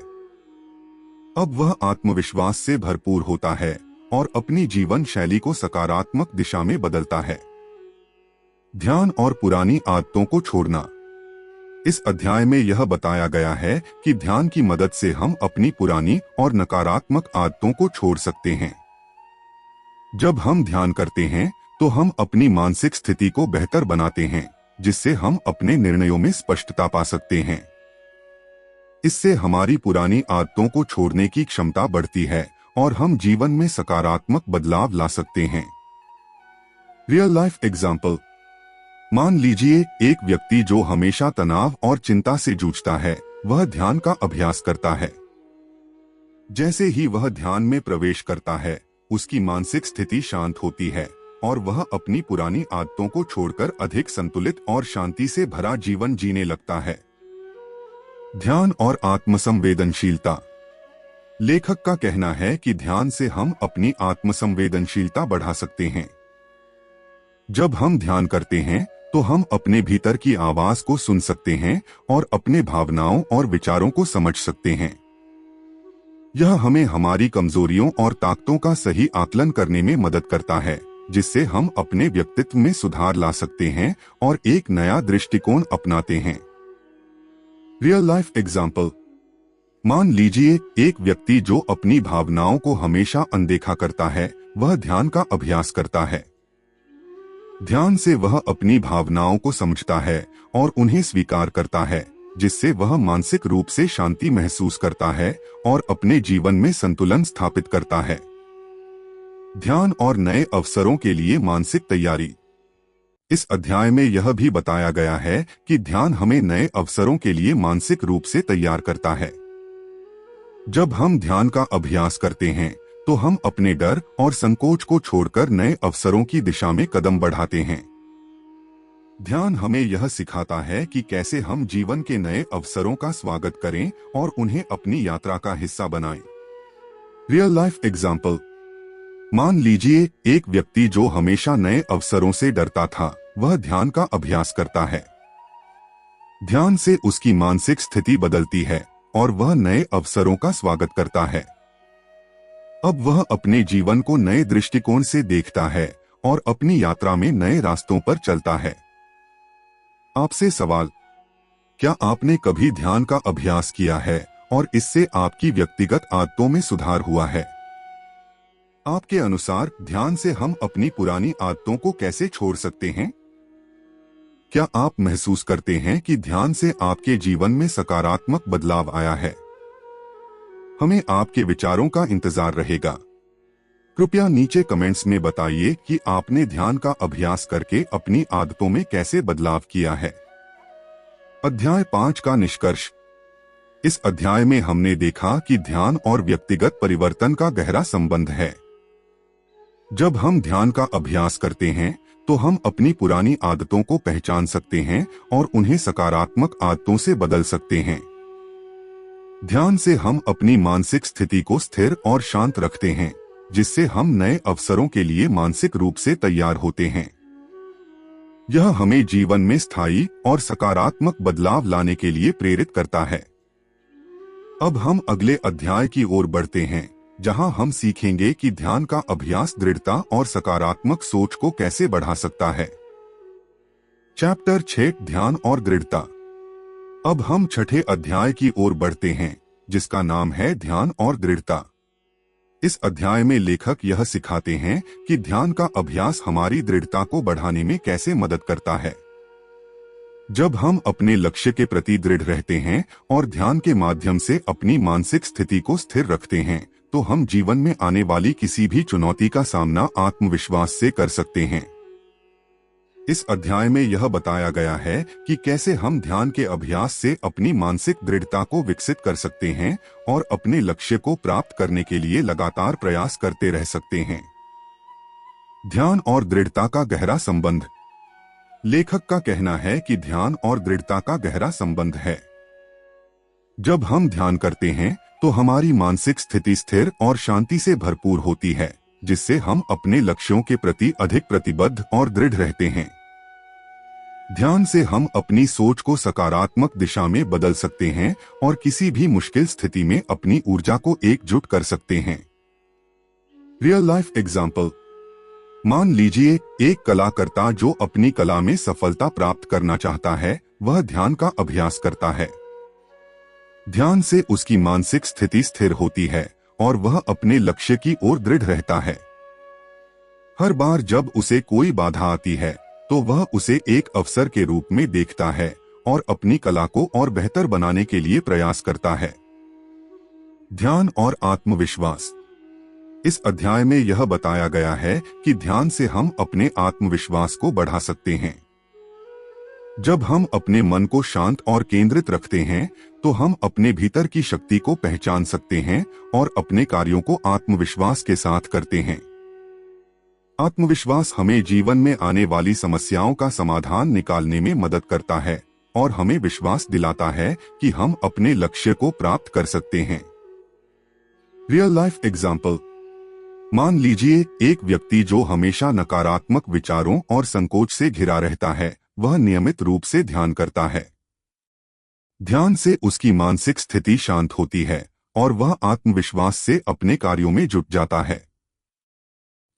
अब वह आत्मविश्वास से भरपूर होता है और अपनी जीवन शैली को सकारात्मक दिशा में बदलता है। ध्यान और पुरानी आदतों को छोड़ना। इस अध्याय में यह बताया गया है कि ध्यान की मदद से हम अपनी पुरानी और नकारात्मक आदतों को छोड़ सकते हैं। जब हम ध्यान करते हैं तो हम अपनी मानसिक स्थिति को बेहतर बनाते हैं, जिससे हम अपने निर्णयों में स्पष्टता पा सकते हैं। इससे हमारी पुरानी आदतों को छोड़ने की क्षमता बढ़ती है और हम जीवन में सकारात्मक बदलाव ला सकते हैं। Real life example. मान लीजिए एक व्यक्ति जो हमेशा तनाव और चिंता से जूझता है, वह ध्यान का अभ्यास करता है। जैसे ही वह ध्यान में प्रवेश करता है, उसकी मानसिक स्थिति शांत होती है और वह अपनी पुरानी आदतों को छोड़कर अधिक संतुलित और शांति से भरा जीवन जीने लगता है। ध्यान और आत्मसंवेदनशीलता। लेखक का कहना है कि ध्यान से हम अपनी आत्मसंवेदनशीलता बढ़ा सकते हैं। जब हम ध्यान करते हैं तो हम अपने भीतर की आवाज को सुन सकते हैं और अपने भावनाओं और विचारों को समझ सकते हैं। यह हमें हमारी कमजोरियों और ताकतों का सही आकलन करने में मदद करता है, जिससे हम अपने व्यक्तित्व में सुधार ला सकते हैं और एक नया दृष्टिकोण अपनाते हैं। Real life example. मान लीजिए एक व्यक्ति जो अपनी भावनाओं को हमेशा अनदेखा करता है, वह ध्यान का अभ्यास करता है। ध्यान से वह अपनी भावनाओं को समझता है और उन्हें स्वीकार करता है, जिससे वह मानसिक रूप से शांति महसूस करता है और अपने जीवन में संतुलन स्थापित करता है। ध्यान और नए अवसरों के लिए मानसिक तैयारी। इस अध्याय में यह भी बताया गया है कि ध्यान हमें नए अवसरों के लिए मानसिक रूप से तैयार करता है। जब हम ध्यान का अभ्यास करते हैं तो हम अपने डर और संकोच को छोड़कर नए अवसरों की दिशा में कदम बढ़ाते हैं। ध्यान हमें यह सिखाता है कि कैसे हम जीवन के नए अवसरों का स्वागत करें और उन्हें अपनी यात्रा का हिस्सा बनाएं। Real life example. मान लीजिए एक व्यक्ति जो हमेशा नए अवसरों से डरता था, वह ध्यान का अभ्यास करता है। ध्यान से उसकी मानसिक स्थिति बदलती है और वह नए अवसरों का स्वागत करता है। अब वह अपने जीवन को नए दृष्टिकोण से देखता है और अपनी यात्रा में नए रास्तों पर चलता है। आपसे सवाल। क्या आपने कभी ध्यान का अभ्यास किया है और इससे आपकी व्यक्तिगत आदतों में सुधार हुआ है? आपके अनुसार ध्यान से हम अपनी पुरानी आदतों को कैसे छोड़ सकते हैं? क्या आप महसूस करते हैं कि ध्यान से आपके जीवन में सकारात्मक बदलाव आया है? हमें आपके विचारों का इंतजार रहेगा। कृपया नीचे कमेंट्स में बताइए कि आपने ध्यान का अभ्यास करके अपनी आदतों में कैसे बदलाव किया है। अध्याय 5 का निष्कर्ष। इस अध्याय में हमने देखा कि ध्यान और व्यक्तिगत परिवर्तन का गहरा संबंध है। जब हम ध्यान का अभ्यास करते हैं तो हम अपनी पुरानी आदतों को पहचान सकते हैं और उन्हें सकारात्मक आदतों से बदल सकते हैं। ध्यान से हम अपनी मानसिक स्थिति को स्थिर और शांत रखते हैं, जिससे हम नए अवसरों के लिए मानसिक रूप से तैयार होते हैं। यह हमें जीवन में स्थायी और सकारात्मक बदलाव लाने के लिए प्रेरित करता है। अब हम अगले अध्याय की ओर बढ़ते हैं, जहां हम सीखेंगे कि ध्यान का अभ्यास दृढ़ता और सकारात्मक सोच को कैसे बढ़ा सकता है। चैप्टर 6 ध्यान और दृढ़ता। अब हम छठे अध्याय की ओर बढ़ते हैं, जिसका नाम है ध्यान और दृढ़ता। इस अध्याय में लेखक यह सिखाते हैं कि ध्यान का अभ्यास हमारी दृढ़ता को बढ़ाने में कैसे मदद करता है। जब हम अपने लक्ष्य के प्रति दृढ़ रहते हैं और ध्यान के माध्यम से अपनी मानसिक स्थिति को स्थिर रखते हैं, तो हम जीवन में आने वाली किसी भी चुनौती का सामना आत्मविश्वास से कर सकते हैं। इस अध्याय में यह बताया गया है कि कैसे हम ध्यान के अभ्यास से अपनी मानसिक दृढ़ता को विकसित कर सकते हैं और अपने लक्ष्य को प्राप्त करने के लिए लगातार प्रयास करते रह सकते हैं। ध्यान और दृढ़ता का गहरा संबंध। लेखक का कहना है कि ध्यान और दृढ़ता का गहरा संबंध है। जब हम ध्यान करते हैं तो हमारी मानसिक स्थिति स्थिर और शांति से भरपूर होती है, जिससे हम अपने लक्ष्यों के प्रति अधिक प्रतिबद्ध और दृढ़ रहते हैं। ध्यान से हम अपनी सोच को सकारात्मक दिशा में बदल सकते हैं और किसी भी मुश्किल स्थिति में अपनी ऊर्जा को एकजुट कर सकते हैं। Real life example. मान लीजिए एक कलाकृता जो अपनी कला में सफलता प्राप्त करना चाहता है, वह ध्यान का अभ्यास करता है। ध्यान से उसकी मानसिक स्थिति स्थिर होती है और वह अपने लक्ष्य की ओर दृढ़ रहता है। हर बार जब उसे कोई बाधा आती है तो वह उसे एक अवसर के रूप में देखता है और अपनी कला को और बेहतर बनाने के लिए प्रयास करता है। ध्यान और आत्मविश्वास। इस अध्याय में यह बताया गया है कि ध्यान से हम अपने आत्मविश्वास को बढ़ा सकते हैं। जब हम अपने मन को शांत और केंद्रित रखते हैं तो हम अपने भीतर की शक्ति को पहचान सकते हैं और अपने कार्यों को आत्मविश्वास के साथ करते हैं। आत्मविश्वास हमें जीवन में आने वाली समस्याओं का समाधान निकालने में मदद करता है और हमें विश्वास दिलाता है कि हम अपने लक्ष्य को प्राप्त कर सकते हैं। Real life example. मान लीजिए एक व्यक्ति जो हमेशा नकारात्मक विचारों और संकोच से घिरा रहता है, वह नियमित रूप से ध्यान करता है। ध्यान से उसकी मानसिक स्थिति शांत होती है और वह आत्मविश्वास से अपने कार्यों में जुट जाता है।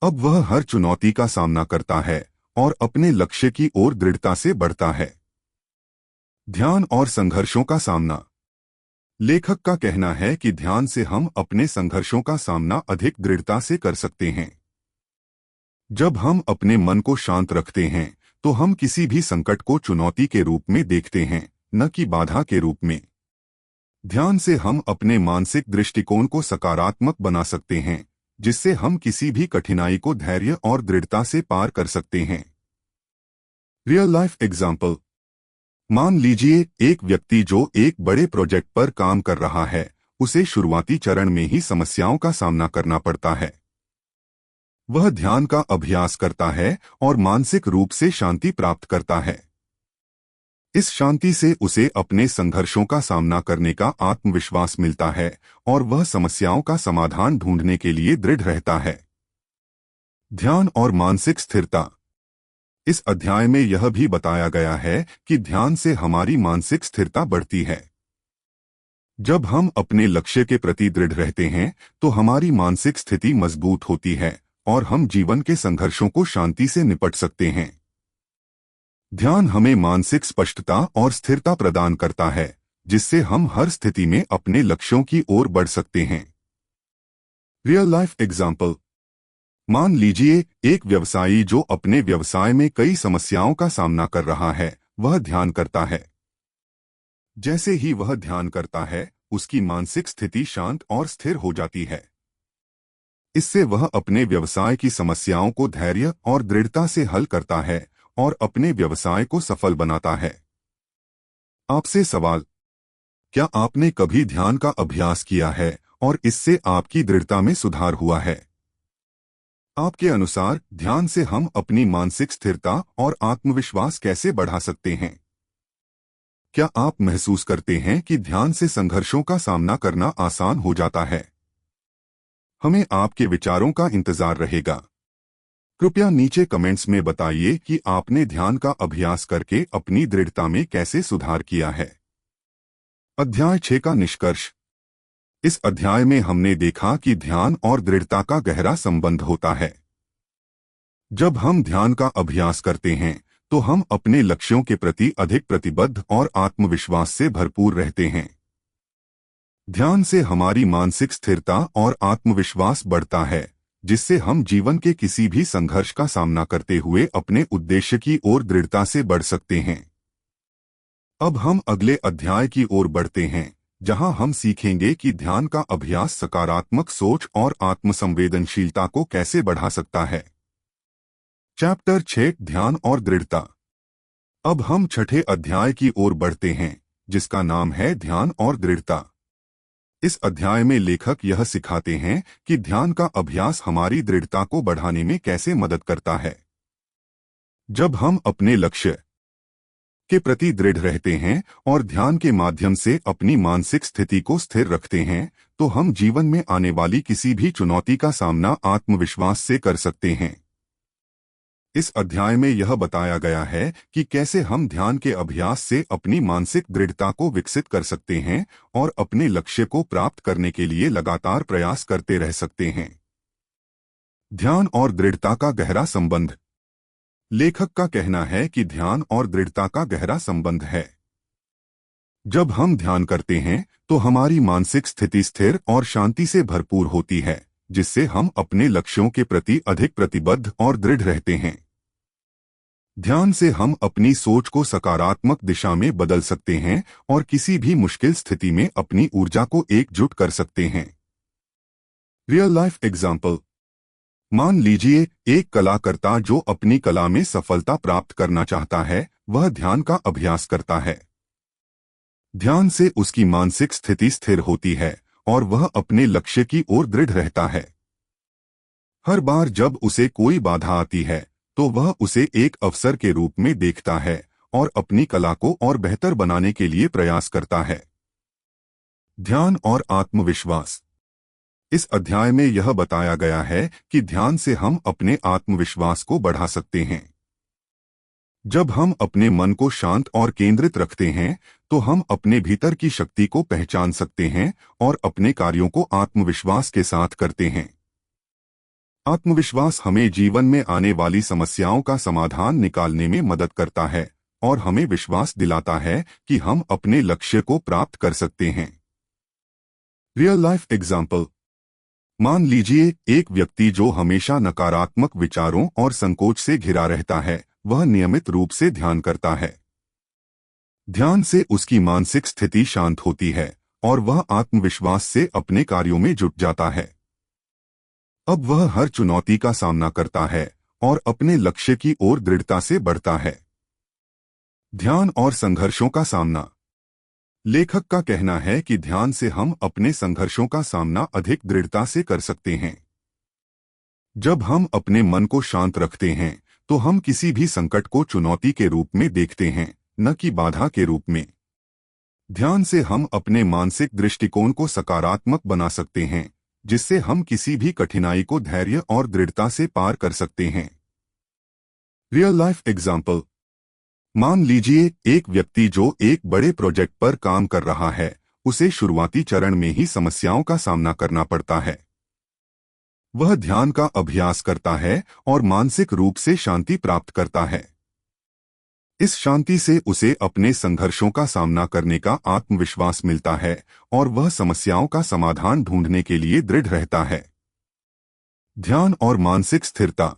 अब वह हर चुनौती का सामना करता है और अपने लक्ष्य की ओर दृढ़ता से बढ़ता है। ध्यान और संघर्षों का सामना। लेखक का कहना है कि ध्यान से हम अपने संघर्षों का सामना अधिक दृढ़ता से कर सकते हैं। जब हम अपने मन को शांत रखते हैं तो हम किसी भी संकट को चुनौती के रूप में देखते हैं, न कि बाधा के रूप में। ध्यान से हम अपने मानसिक दृष्टिकोण को सकारात्मक बना सकते हैं, जिससे हम किसी भी कठिनाई को धैर्य और दृढ़ता से पार कर सकते हैं। Real life example. मान लीजिए एक व्यक्ति जो एक बड़े प्रोजेक्ट पर काम कर रहा है, उसे शुरुआती चरण में ही समस्याओं का सामना करना पड़ता है। वह ध्यान का अभ्यास करता है और मानसिक रूप से शांति प्राप्त करता है। इस शांति से उसे अपने संघर्षों का सामना करने का आत्मविश्वास मिलता है और वह समस्याओं का समाधान ढूंढने के लिए दृढ़ रहता है। ध्यान और मानसिक स्थिरता। इस अध्याय में यह भी बताया गया है कि ध्यान से हमारी मानसिक स्थिरता बढ़ती है। जब हम अपने लक्ष्य के प्रति दृढ़ रहते हैं तो हमारी मानसिक स्थिति मजबूत होती है और हम जीवन के संघर्षों को शांति से निपट सकते हैं। ध्यान हमें मानसिक स्पष्टता और स्थिरता प्रदान करता है, जिससे हम हर स्थिति में अपने लक्ष्यों की ओर बढ़ सकते हैं। Real life example. मान लीजिए एक व्यवसायी जो अपने व्यवसाय में कई समस्याओं का सामना कर रहा है, वह ध्यान करता है। जैसे ही वह ध्यान करता है, उसकी मानसिक स्थिति शांत और स्थिर हो जाती है। इससे वह अपने व्यवसाय की समस्याओं को धैर्य और दृढ़ता से हल करता है और अपने व्यवसाय को सफल बनाता है। आपसे सवाल। क्या आपने कभी ध्यान का अभ्यास किया है और इससे आपकी दृढ़ता में सुधार हुआ है? आपके अनुसार ध्यान से हम अपनी मानसिक स्थिरता और आत्मविश्वास कैसे बढ़ा सकते हैं? क्या आप महसूस करते हैं कि ध्यान से संघर्षों का सामना करना आसान हो जाता है? हमें आपके विचारों का इंतजार रहेगा। कृपया नीचे कमेंट्स में बताइए कि आपने ध्यान का अभ्यास करके अपनी दृढ़ता में कैसे सुधार किया है। अध्याय 6 का निष्कर्ष। इस अध्याय में हमने देखा कि ध्यान और दृढ़ता का गहरा संबंध होता है। जब हम ध्यान का अभ्यास करते हैं तो हम अपने लक्ष्यों के प्रति अधिक प्रतिबद्ध और आत्मविश्वास से भरपूर रहते हैं। ध्यान से हमारी मानसिक स्थिरता और आत्मविश्वास बढ़ता है, जिससे हम जीवन के किसी भी संघर्ष का सामना करते हुए अपने उद्देश्य की ओर दृढ़ता से बढ़ सकते हैं। अब हम अगले अध्याय की ओर बढ़ते हैं, जहां हम सीखेंगे कि ध्यान का अभ्यास सकारात्मक सोच और आत्मसंवेदनशीलता को कैसे बढ़ा सकता है। चैप्टर 6, ध्यान और दृढ़ता। अब हम छठे अध्याय की ओर बढ़ते हैं, जिसका नाम है ध्यान और दृढ़ता। इस अध्याय में लेखक यह सिखाते हैं कि ध्यान का अभ्यास हमारी दृढ़ता को बढ़ाने में कैसे मदद करता है। जब हम अपने लक्ष्य के प्रति दृढ़ रहते हैं और ध्यान के माध्यम से अपनी मानसिक स्थिति को स्थिर रखते हैं, तो हम जीवन में आने वाली किसी भी चुनौती का सामना आत्मविश्वास से कर सकते हैं। इस अध्याय में यह बताया गया है कि कैसे हम ध्यान के अभ्यास से अपनी मानसिक दृढ़ता को विकसित कर सकते हैं और अपने लक्ष्य को प्राप्त करने के लिए लगातार प्रयास करते रह सकते हैं। ध्यान और दृढ़ता का गहरा संबंध। लेखक का कहना है कि ध्यान और दृढ़ता का गहरा संबंध है। जब हम ध्यान करते हैं तो हमारी मानसिक स्थिति स्थिर और शांति से भरपूर होती है, जिससे हम अपने लक्ष्यों के प्रति अधिक प्रतिबद्ध और दृढ़ रहते हैं। ध्यान से हम अपनी सोच को सकारात्मक दिशा में बदल सकते हैं और किसी भी मुश्किल स्थिति में अपनी ऊर्जा को एकजुट कर सकते हैं। Real life example. मान लीजिए एक कलाकृता जो अपनी कला में सफलता प्राप्त करना चाहता है, वह ध्यान का अभ्यास करता है। ध्यान से उसकी मानसिक स्थिति स्थिर होती है और वह अपने लक्ष्य की ओर दृढ़ रहता है। हर बार जब उसे कोई बाधा आती है, तो वह उसे एक अवसर के रूप में देखता है और अपनी कला को और बेहतर बनाने के लिए प्रयास करता है। ध्यान और आत्मविश्वास। इस अध्याय में यह बताया गया है कि ध्यान से हम अपने आत्मविश्वास को बढ़ा सकते हैं। जब हम अपने मन को शांत और केंद्रित रखते हैं, तो हम अपने भीतर की शक्ति को पहचान सकते हैं और अपने कार्यों को आत्मविश्वास के साथ करते हैं। आत्मविश्वास हमें जीवन में आने वाली समस्याओं का समाधान निकालने में मदद करता है और हमें विश्वास दिलाता है कि हम अपने लक्ष्य को प्राप्त कर सकते हैं। Real life example. मान लीजिए एक व्यक्ति जो हमेशा नकारात्मक विचारों और संकोच से घिरा रहता है, वह नियमित रूप से ध्यान करता है। ध्यान से उसकी मानसिक स्थिति शांत होती है और वह आत्मविश्वास से अपने कार्यों में जुट जाता है। अब वह हर चुनौती का सामना करता है और अपने लक्ष्य की ओर दृढ़ता से बढ़ता है। ध्यान और संघर्षों का सामना। लेखक का कहना है कि ध्यान से हम अपने संघर्षों का सामना अधिक दृढ़ता से कर सकते हैं। जब हम अपने मन को शांत रखते हैं, तो हम किसी भी संकट को चुनौती के रूप में देखते हैं, न कि बाधा के रूप में। ध्यान से हम अपने मानसिक दृष्टिकोण को सकारात्मक बना सकते हैं, जिससे हम किसी भी कठिनाई को धैर्य और दृढ़ता से पार कर सकते हैं। Real life example. मान लीजिए एक व्यक्ति जो एक बड़े प्रोजेक्ट पर काम कर रहा है, उसे शुरुआती चरण में ही समस्याओं का सामना करना पड़ता है। वह ध्यान का अभ्यास करता है और मानसिक रूप से शांति प्राप्त करता है। इस शांति से उसे अपने संघर्षों का सामना करने का आत्मविश्वास मिलता है और वह समस्याओं का समाधान ढूंढने के लिए दृढ़ रहता है। ध्यान और मानसिक स्थिरता।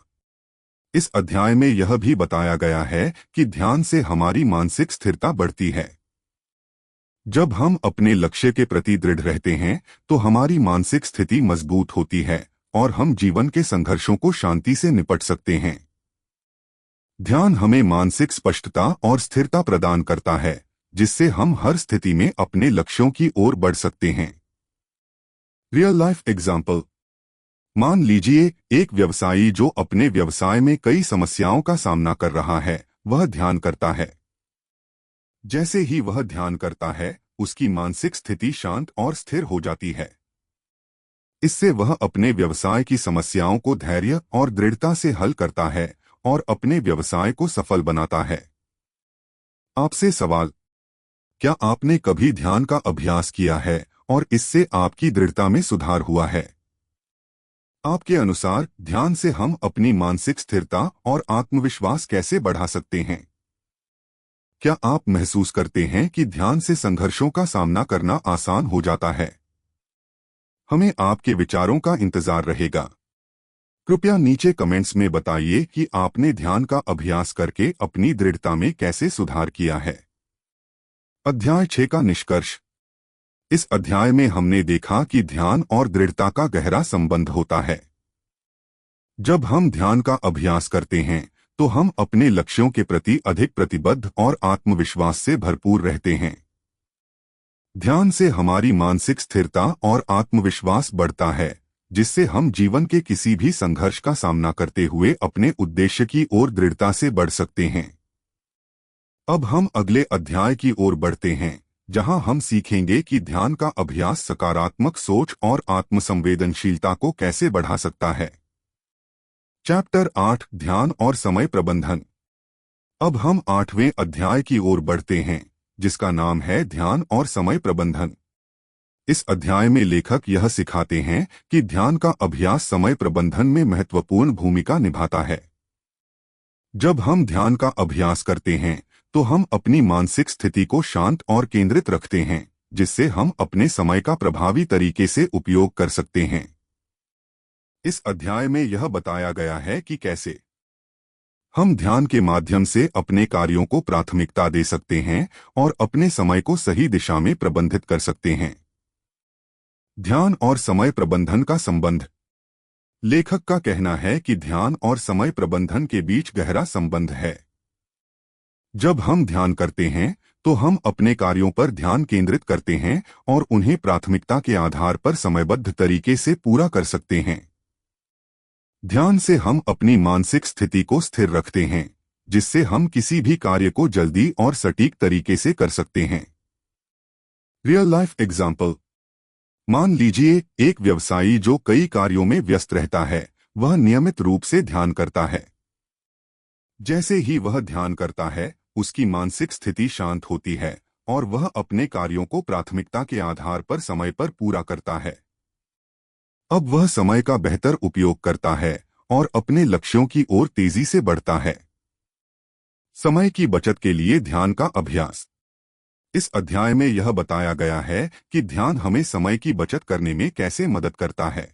इस अध्याय में यह भी बताया गया है कि ध्यान से हमारी मानसिक स्थिरता बढ़ती है। जब हम अपने लक्ष्य के प्रति दृढ़ रहते हैं, तो हमारी मानसिक स्थिति मजबूत होती है और हम जीवन के संघर्षों को शांति से निपट सकते हैं। ध्यान हमें मानसिक स्पष्टता और स्थिरता प्रदान करता है, जिससे हम हर स्थिति में अपने लक्ष्यों की ओर बढ़ सकते हैं। Real life example. मान लीजिए एक व्यवसायी जो अपने व्यवसाय में कई समस्याओं का सामना कर रहा है, वह ध्यान करता है। जैसे ही वह ध्यान करता है, उसकी मानसिक स्थिति शांत और स्थिर हो जाती है। इससे वह अपने व्यवसाय की समस्याओं को धैर्य और दृढ़ता से हल करता है और अपने व्यवसाय को सफल बनाता है। आपसे सवाल। क्या आपने कभी ध्यान का अभ्यास किया है और इससे आपकी दृढ़ता में सुधार हुआ है? आपके अनुसार ध्यान से हम अपनी मानसिक स्थिरता और आत्मविश्वास कैसे बढ़ा सकते हैं? क्या आप महसूस करते हैं कि ध्यान से संघर्षों का सामना करना आसान हो जाता है? हमें आपके विचारों का इंतजार रहेगा। कृपया नीचे कमेंट्स में बताइए कि आपने ध्यान का अभ्यास करके अपनी दृढ़ता में कैसे सुधार किया है। अध्याय 6 का निष्कर्ष। इस अध्याय में हमने देखा कि ध्यान और दृढ़ता का गहरा संबंध होता है। जब हम ध्यान का अभ्यास करते हैं तो हम अपने लक्ष्यों के प्रति अधिक प्रतिबद्ध और आत्मविश्वास से भरपूर रहते हैं। ध्यान से हमारी मानसिक स्थिरता और आत्मविश्वास बढ़ता है, जिससे हम जीवन के किसी भी संघर्ष का सामना करते हुए अपने उद्देश्य की ओर दृढ़ता से बढ़ सकते हैं। अब हम अगले अध्याय की ओर बढ़ते हैं, जहां हम सीखेंगे कि ध्यान का अभ्यास सकारात्मक सोच और आत्मसंवेदनशीलता को कैसे बढ़ा सकता है। चैप्टर 8 ध्यान और समय प्रबंधन। अब हम 8वें अध्याय की ओर बढ़ते हैं, जिसका नाम है ध्यान और समय प्रबंधन। इस अध्याय में लेखक यह सिखाते हैं कि ध्यान का अभ्यास समय प्रबंधन में महत्वपूर्ण भूमिका निभाता है। जब हम ध्यान का अभ्यास करते हैं तो हम अपनी मानसिक स्थिति को शांत और केंद्रित रखते हैं, जिससे हम अपने समय का प्रभावी तरीके से उपयोग कर सकते हैं। इस अध्याय में यह बताया गया है कि कैसे हम ध्यान के माध्यम से अपने कार्यों को प्राथमिकता दे सकते हैं और अपने समय को सही दिशा में प्रबंधित कर सकते हैं। ध्यान और समय प्रबंधन का संबंध। लेखक का कहना है कि ध्यान और समय प्रबंधन के बीच गहरा संबंध है। जब हम ध्यान करते हैं तो हम अपने कार्यों पर ध्यान केंद्रित करते हैं और उन्हें प्राथमिकता के आधार पर समयबद्ध तरीके से पूरा कर सकते हैं। ध्यान से हम अपनी मानसिक स्थिति को स्थिर रखते हैं, जिससे हम किसी भी कार्य को जल्दी और सटीक तरीके से कर सकते हैं। Real life example. मान लीजिए एक व्यवसायी जो कई कार्यों में व्यस्त रहता है, वह नियमित रूप से ध्यान करता है। जैसे ही वह ध्यान करता है, उसकी मानसिक स्थिति शांत होती है और वह अपने कार्यों को प्राथमिकता के आधार पर समय पर पूरा करता है। अब वह समय का बेहतर उपयोग करता है और अपने लक्ष्यों की ओर तेजी से बढ़ता है। समय की बचत के लिए ध्यान का अभ्यास। इस अध्याय में यह बताया गया है कि ध्यान हमें समय की बचत करने में कैसे मदद करता है।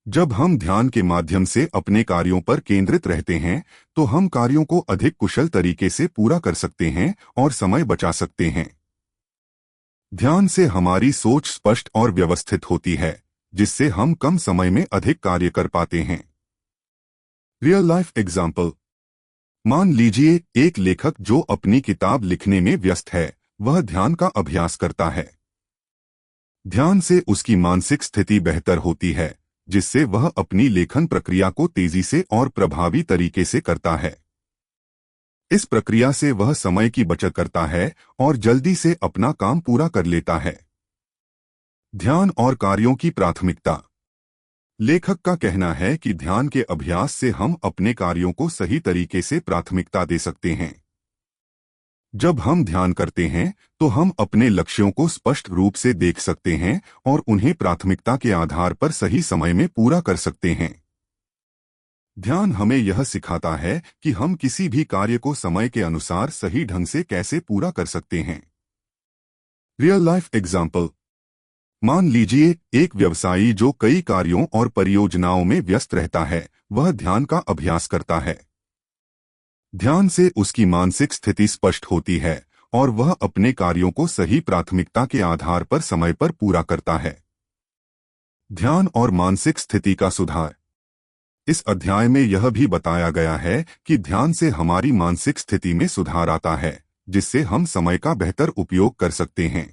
जब हम ध्यान के माध्यम से अपने कार्यों पर केंद्रित रहते हैं तो हम कार्यों को अधिक कुशल तरीके से पूरा कर सकते हैं और समय बचा सकते हैं। ध्यान से हमारी सोच स्पष्ट और व्यवस्थित होती है, जिससे हम कम समय में अधिक कार्य कर पाते हैं। Real life example. मान लीजिए एक लेखक जो अपनी किताब लिखने में व्यस्त है, वह ध्यान का अभ्यास करता है। ध्यान से उसकी मानसिक स्थिति बेहतर होती है, जिससे वह अपनी लेखन प्रक्रिया को तेजी से और प्रभावी तरीके से करता है। इस प्रक्रिया से वह समय की बचत करता है और जल्दी से अपना काम पूरा कर लेता है। ध्यान और कार्यों की प्राथमिकता। लेखक का कहना है कि ध्यान के अभ्यास से हम अपने कार्यों को सही तरीके से प्राथमिकता दे सकते हैं। जब हम ध्यान करते हैं तो हम अपने लक्ष्यों को स्पष्ट रूप से देख सकते हैं और उन्हें प्राथमिकता के आधार पर सही समय में पूरा कर सकते हैं। ध्यान हमें यह सिखाता है कि हम किसी भी कार्य को समय के अनुसार सही ढंग से कैसे पूरा कर सकते हैं। Real life example. मान लीजिए एक व्यवसायी जो कई कार्यों और परियोजनाओं में व्यस्त रहता है, वह ध्यान का अभ्यास करता है। ध्यान से उसकी मानसिक स्थिति स्पष्ट होती है और वह अपने कार्यों को सही प्राथमिकता के आधार पर समय पर पूरा करता है। ध्यान और मानसिक स्थिति का सुधार। इस अध्याय में यह भी बताया गया है कि ध्यान से हमारी मानसिक स्थिति में सुधार आता है, जिससे हम समय का बेहतर उपयोग कर सकते हैं।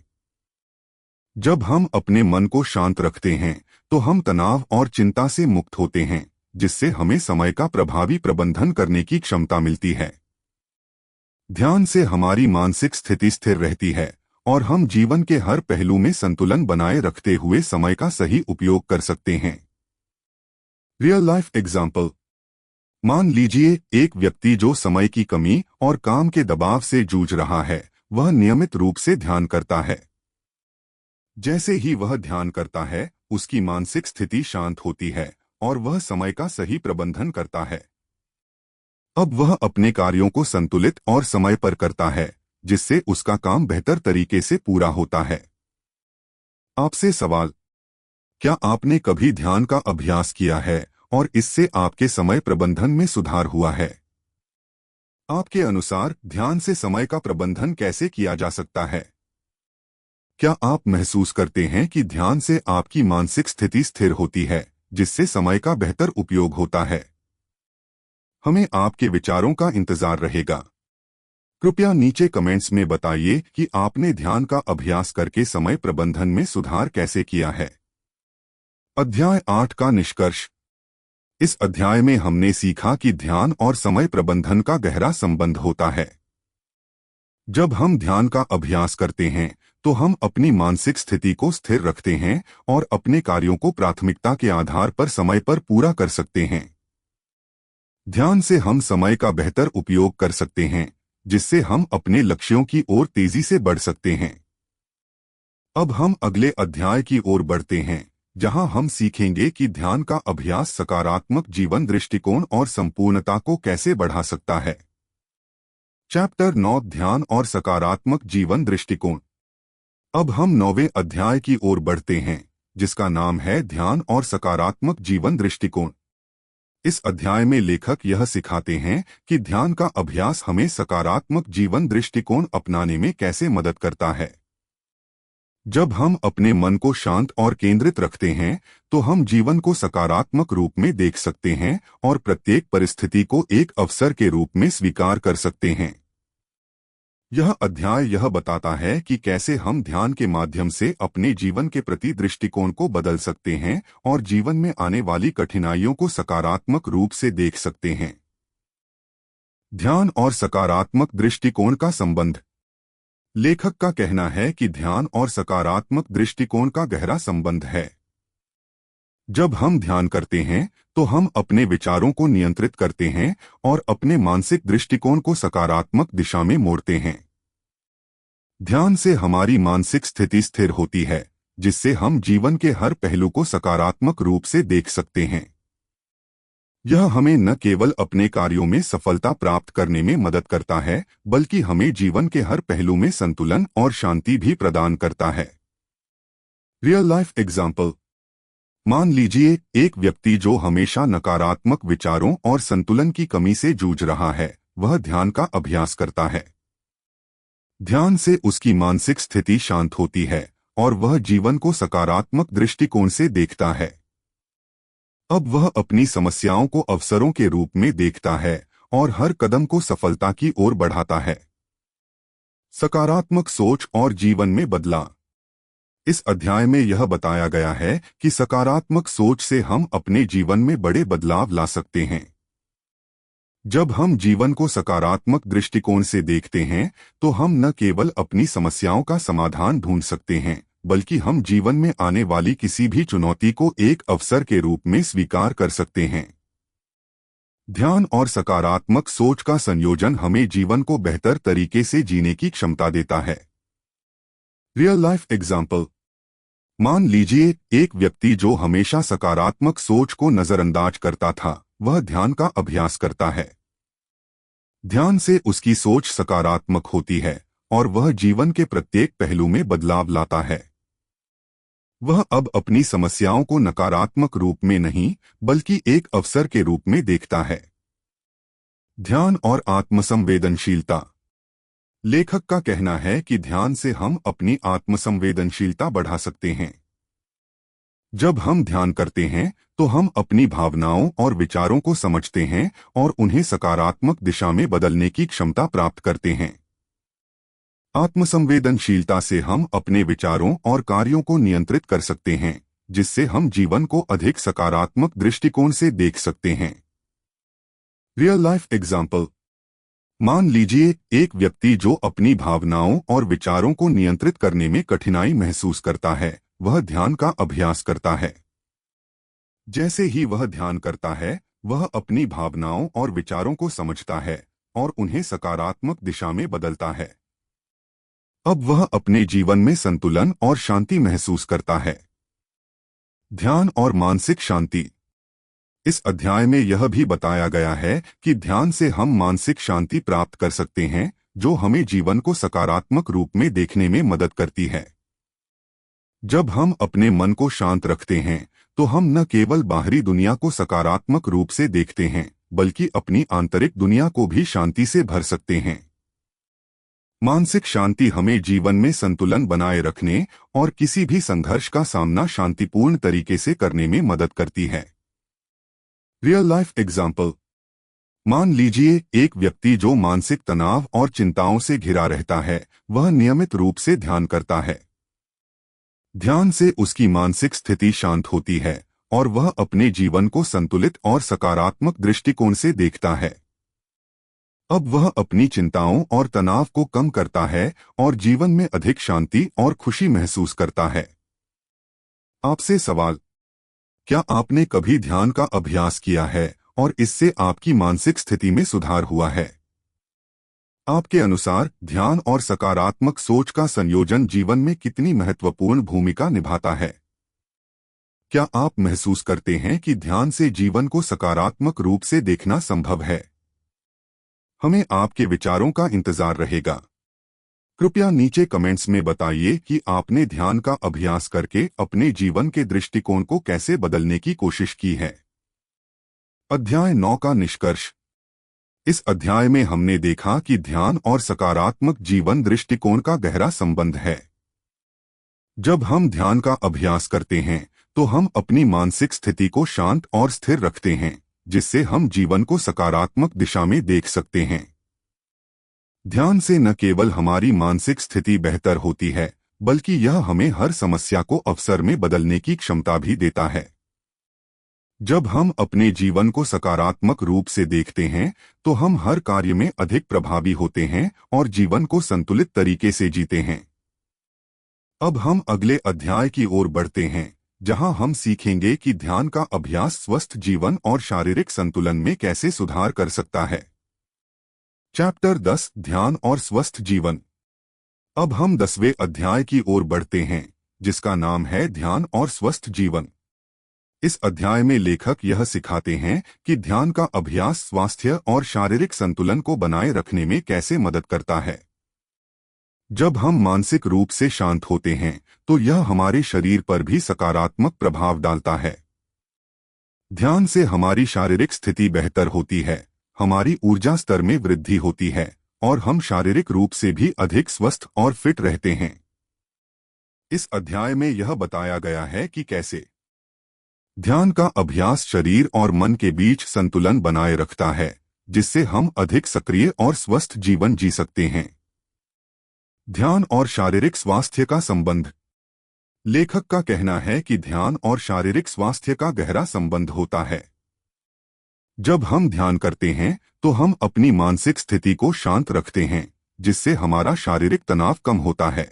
जब हम अपने मन को शांत रखते हैं तो हम तनाव और चिंता से मुक्त होते हैं, जिससे हमें समय का प्रभावी प्रबंधन करने की क्षमता मिलती है। ध्यान से हमारी मानसिक स्थिति स्थिर रहती है और हम जीवन के हर पहलू में संतुलन बनाए रखते हुए समय का सही उपयोग कर सकते हैं। Real life example. मान लीजिए एक व्यक्ति जो समय की कमी और काम के दबाव से जूझ रहा है, वह नियमित रूप से ध्यान करता है। जैसे ही वह ध्यान करता है, उसकी मानसिक स्थिति शांत होती है और वह समय का सही प्रबंधन करता है। अब वह अपने कार्यों को संतुलित और समय पर करता है, जिससे उसका काम बेहतर तरीके से पूरा होता है। आपसे सवाल। क्या आपने कभी ध्यान का अभ्यास किया है और इससे आपके समय प्रबंधन में सुधार हुआ है? आपके अनुसार ध्यान से समय का प्रबंधन कैसे किया जा सकता है? क्या आप महसूस करते हैं कि ध्यान से आपकी मानसिक स्थिति स्थिर होती है, जिससे समय का बेहतर उपयोग होता है? हमें आपके विचारों का इंतजार रहेगा। कृपया नीचे कमेंट्स में बताइए कि आपने ध्यान का अभ्यास करके समय प्रबंधन में सुधार कैसे किया है। अध्याय 8 का निष्कर्ष। इस अध्याय में हमने सीखा कि ध्यान और समय प्रबंधन का गहरा संबंध होता है। जब हम ध्यान का अभ्यास करते हैं तो हम अपनी मानसिक स्थिति को स्थिर रखते हैं और अपने कार्यों को प्राथमिकता के आधार पर समय पर पूरा कर सकते हैं। ध्यान से हम समय का बेहतर उपयोग कर सकते हैं, जिससे हम अपने लक्ष्यों की ओर तेजी से बढ़ सकते हैं। अब हम अगले अध्याय की ओर बढ़ते हैं, जहां हम सीखेंगे कि ध्यान का अभ्यास सकारात्मक जीवन दृष्टिकोण और संपूर्णता को कैसे बढ़ा सकता है। चैप्टर 9 ध्यान और सकारात्मक जीवन दृष्टिकोण। अब हम 9वें अध्याय की ओर बढ़ते हैं, जिसका नाम है ध्यान और सकारात्मक जीवन दृष्टिकोण। इस अध्याय में लेखक यह सिखाते हैं कि ध्यान का अभ्यास हमें सकारात्मक जीवन दृष्टिकोण अपनाने में कैसे मदद करता है। जब हम अपने मन को शांत और केंद्रित रखते हैं तो हम जीवन को सकारात्मक रूप में देख सकते हैं और प्रत्येक परिस्थिति को एक अवसर के रूप में स्वीकार कर सकते हैं। यह अध्याय यह बताता है कि कैसे हम ध्यान के माध्यम से अपने जीवन के प्रति दृष्टिकोण को बदल सकते हैं और जीवन में आने वाली कठिनाइयों को सकारात्मक रूप से देख सकते हैं। ध्यान और सकारात्मक दृष्टिकोण का संबंध। लेखक का कहना है कि ध्यान और सकारात्मक दृष्टिकोण का गहरा संबंध है। जब हम ध्यान करते हैं तो हम अपने विचारों को नियंत्रित करते हैं और अपने मानसिक दृष्टिकोण को सकारात्मक दिशा में मोड़ते हैं। ध्यान से हमारी मानसिक स्थिति स्थिर होती है, जिससे हम जीवन के हर पहलू को सकारात्मक रूप से देख सकते हैं। यह हमें न केवल अपने कार्यों में सफलता प्राप्त करने में मदद करता है, बल्कि हमें जीवन के हर पहलू में संतुलन और शांति भी प्रदान करता है। Real life example. मान लीजिए एक व्यक्ति जो हमेशा नकारात्मक विचारों और संतुलन की कमी से जूझ रहा है, वह ध्यान का अभ्यास करता है। ध्यान से उसकी मानसिक स्थिति शांत होती है और वह जीवन को सकारात्मक दृष्टिकोण से देखता है। अब वह अपनी समस्याओं को अवसरों के रूप में देखता है और हर कदम को सफलता की ओर बढ़ाता है। सकारात्मक सोच और जीवन में बदलाव। इस अध्याय में यह बताया गया है कि सकारात्मक सोच से हम अपने जीवन में बड़े बदलाव ला सकते हैं। जब हम जीवन को सकारात्मक दृष्टिकोण से देखते हैं तो हम न केवल अपनी समस्याओं का समाधान ढूंढ सकते हैं, बल्कि हम जीवन में आने वाली किसी भी चुनौती को एक अवसर के रूप में स्वीकार कर सकते हैं। ध्यान और सकारात्मक सोच का संयोजन हमें जीवन को बेहतर तरीके से जीने की क्षमता देता है। Real life example. मान लीजिए एक व्यक्ति जो हमेशा सकारात्मक सोच को नजरअंदाज करता था, वह ध्यान का अभ्यास करता है। ध्यान से उसकी सोच सकारात्मक होती है और वह जीवन के प्रत्येक पहलू में बदलाव लाता है। वह अब अपनी समस्याओं को नकारात्मक रूप में नहीं, बल्कि एक अवसर के रूप में देखता है। ध्यान और आत्मसंवेदनशीलता। लेखक का कहना है कि ध्यान से हम अपनी आत्मसंवेदनशीलता बढ़ा सकते हैं। जब हम ध्यान करते हैं तो हम अपनी भावनाओं और विचारों को समझते हैं और उन्हें सकारात्मक दिशा में बदलने की क्षमता प्राप्त करते हैं। आत्मसंवेदनशीलता से हम अपने विचारों और कार्यों को नियंत्रित कर सकते हैं, जिससे हम जीवन को अधिक सकारात्मक दृष्टिकोण से देख सकते हैं। Real life example. मान लीजिए एक व्यक्ति जो अपनी भावनाओं और विचारों को नियंत्रित करने में कठिनाई महसूस करता है, वह ध्यान का अभ्यास करता है। जैसे ही वह ध्यान करता है, वह अपनी भावनाओं और विचारों को समझता है और उन्हें सकारात्मक दिशा में बदलता है। अब वह अपने जीवन में संतुलन और शांति महसूस करता है। ध्यान और मानसिक शांति। इस अध्याय में यह भी बताया गया है कि ध्यान से हम मानसिक शांति प्राप्त कर सकते हैं, जो हमें जीवन को सकारात्मक रूप में देखने में मदद करती है। जब हम अपने मन को शांत रखते हैं तो हम न केवल बाहरी दुनिया को सकारात्मक रूप से देखते हैं बल्कि अपनी आंतरिक दुनिया को भी शांति से भर सकते हैं। मानसिक शांति हमें जीवन में संतुलन बनाए रखने और किसी भी संघर्ष का सामना शांतिपूर्ण तरीके से करने में मदद करती है। Real life example. मान लीजिए एक व्यक्ति जो मानसिक तनाव और चिंताओं से घिरा रहता है, वह नियमित रूप से ध्यान करता है। ध्यान से उसकी मानसिक स्थिति शांत होती है और वह अपने जीवन को संतुलित और सकारात्मक दृष्टिकोण से देखता है। अब वह अपनी चिंताओं और तनाव को कम करता है और जीवन में अधिक शांति और खुशी महसूस करता है। आपसे सवाल, क्या आपने कभी ध्यान का अभ्यास किया है और इससे आपकी मानसिक स्थिति में सुधार हुआ है? आपके अनुसार ध्यान और सकारात्मक सोच का संयोजन जीवन में कितनी महत्वपूर्ण भूमिका निभाता है? क्या आप महसूस करते हैं कि ध्यान से जीवन को सकारात्मक रूप से देखना संभव है? हमें आपके विचारों का इंतजार रहेगा। कृपया नीचे कमेंट्स में बताइए कि आपने ध्यान का अभ्यास करके अपने जीवन के दृष्टिकोण को कैसे बदलने की कोशिश की है। अध्याय 9 का निष्कर्ष। इस अध्याय में हमने देखा कि ध्यान और सकारात्मक जीवन दृष्टिकोण का गहरा संबंध है। जब हम ध्यान का अभ्यास करते हैं तो हम अपनी मानसिक स्थिति को शांत और स्थिर रखते हैं, जिससे हम जीवन को सकारात्मक दिशा में देख सकते हैं। ध्यान से न केवल हमारी मानसिक स्थिति बेहतर होती है, बल्कि यह हमें हर समस्या को अवसर में बदलने की क्षमता भी देता है। जब हम अपने जीवन को सकारात्मक रूप से देखते हैं तो हम हर कार्य में अधिक प्रभावी होते हैं और जीवन को संतुलित तरीके से जीते हैं। अब हम अगले अध्याय की ओर बढ़ते हैं, जहां हम सीखेंगे कि ध्यान का अभ्यास स्वस्थ जीवन और शारीरिक संतुलन में कैसे सुधार कर सकता है। चैप्टर 10, ध्यान और स्वस्थ जीवन। अब हम 10वें अध्याय की ओर बढ़ते हैं, जिसका नाम है ध्यान और स्वस्थ जीवन। इस अध्याय में लेखक यह सिखाते हैं कि ध्यान का अभ्यास स्वास्थ्य और शारीरिक संतुलन को बनाए रखने में कैसे मदद करता है। जब हम मानसिक रूप से शांत होते हैं तो यह हमारे शरीर पर भी सकारात्मक प्रभाव डालता है। ध्यान से हमारी शारीरिक स्थिति बेहतर होती है, हमारी ऊर्जा स्तर में वृद्धि होती है और हम शारीरिक रूप से भी अधिक स्वस्थ और फिट रहते हैं। इस अध्याय में यह बताया गया है कि कैसे ध्यान का अभ्यास शरीर और मन के बीच संतुलन बनाए रखता है, जिससे हम अधिक सक्रिय और स्वस्थ जीवन जी सकते हैं। ध्यान और शारीरिक स्वास्थ्य का संबंध। लेखक का कहना है कि ध्यान और शारीरिक स्वास्थ्य का गहरा संबंध होता है। जब हम ध्यान करते हैं तो हम अपनी मानसिक स्थिति को शांत रखते हैं, जिससे हमारा शारीरिक तनाव कम होता है।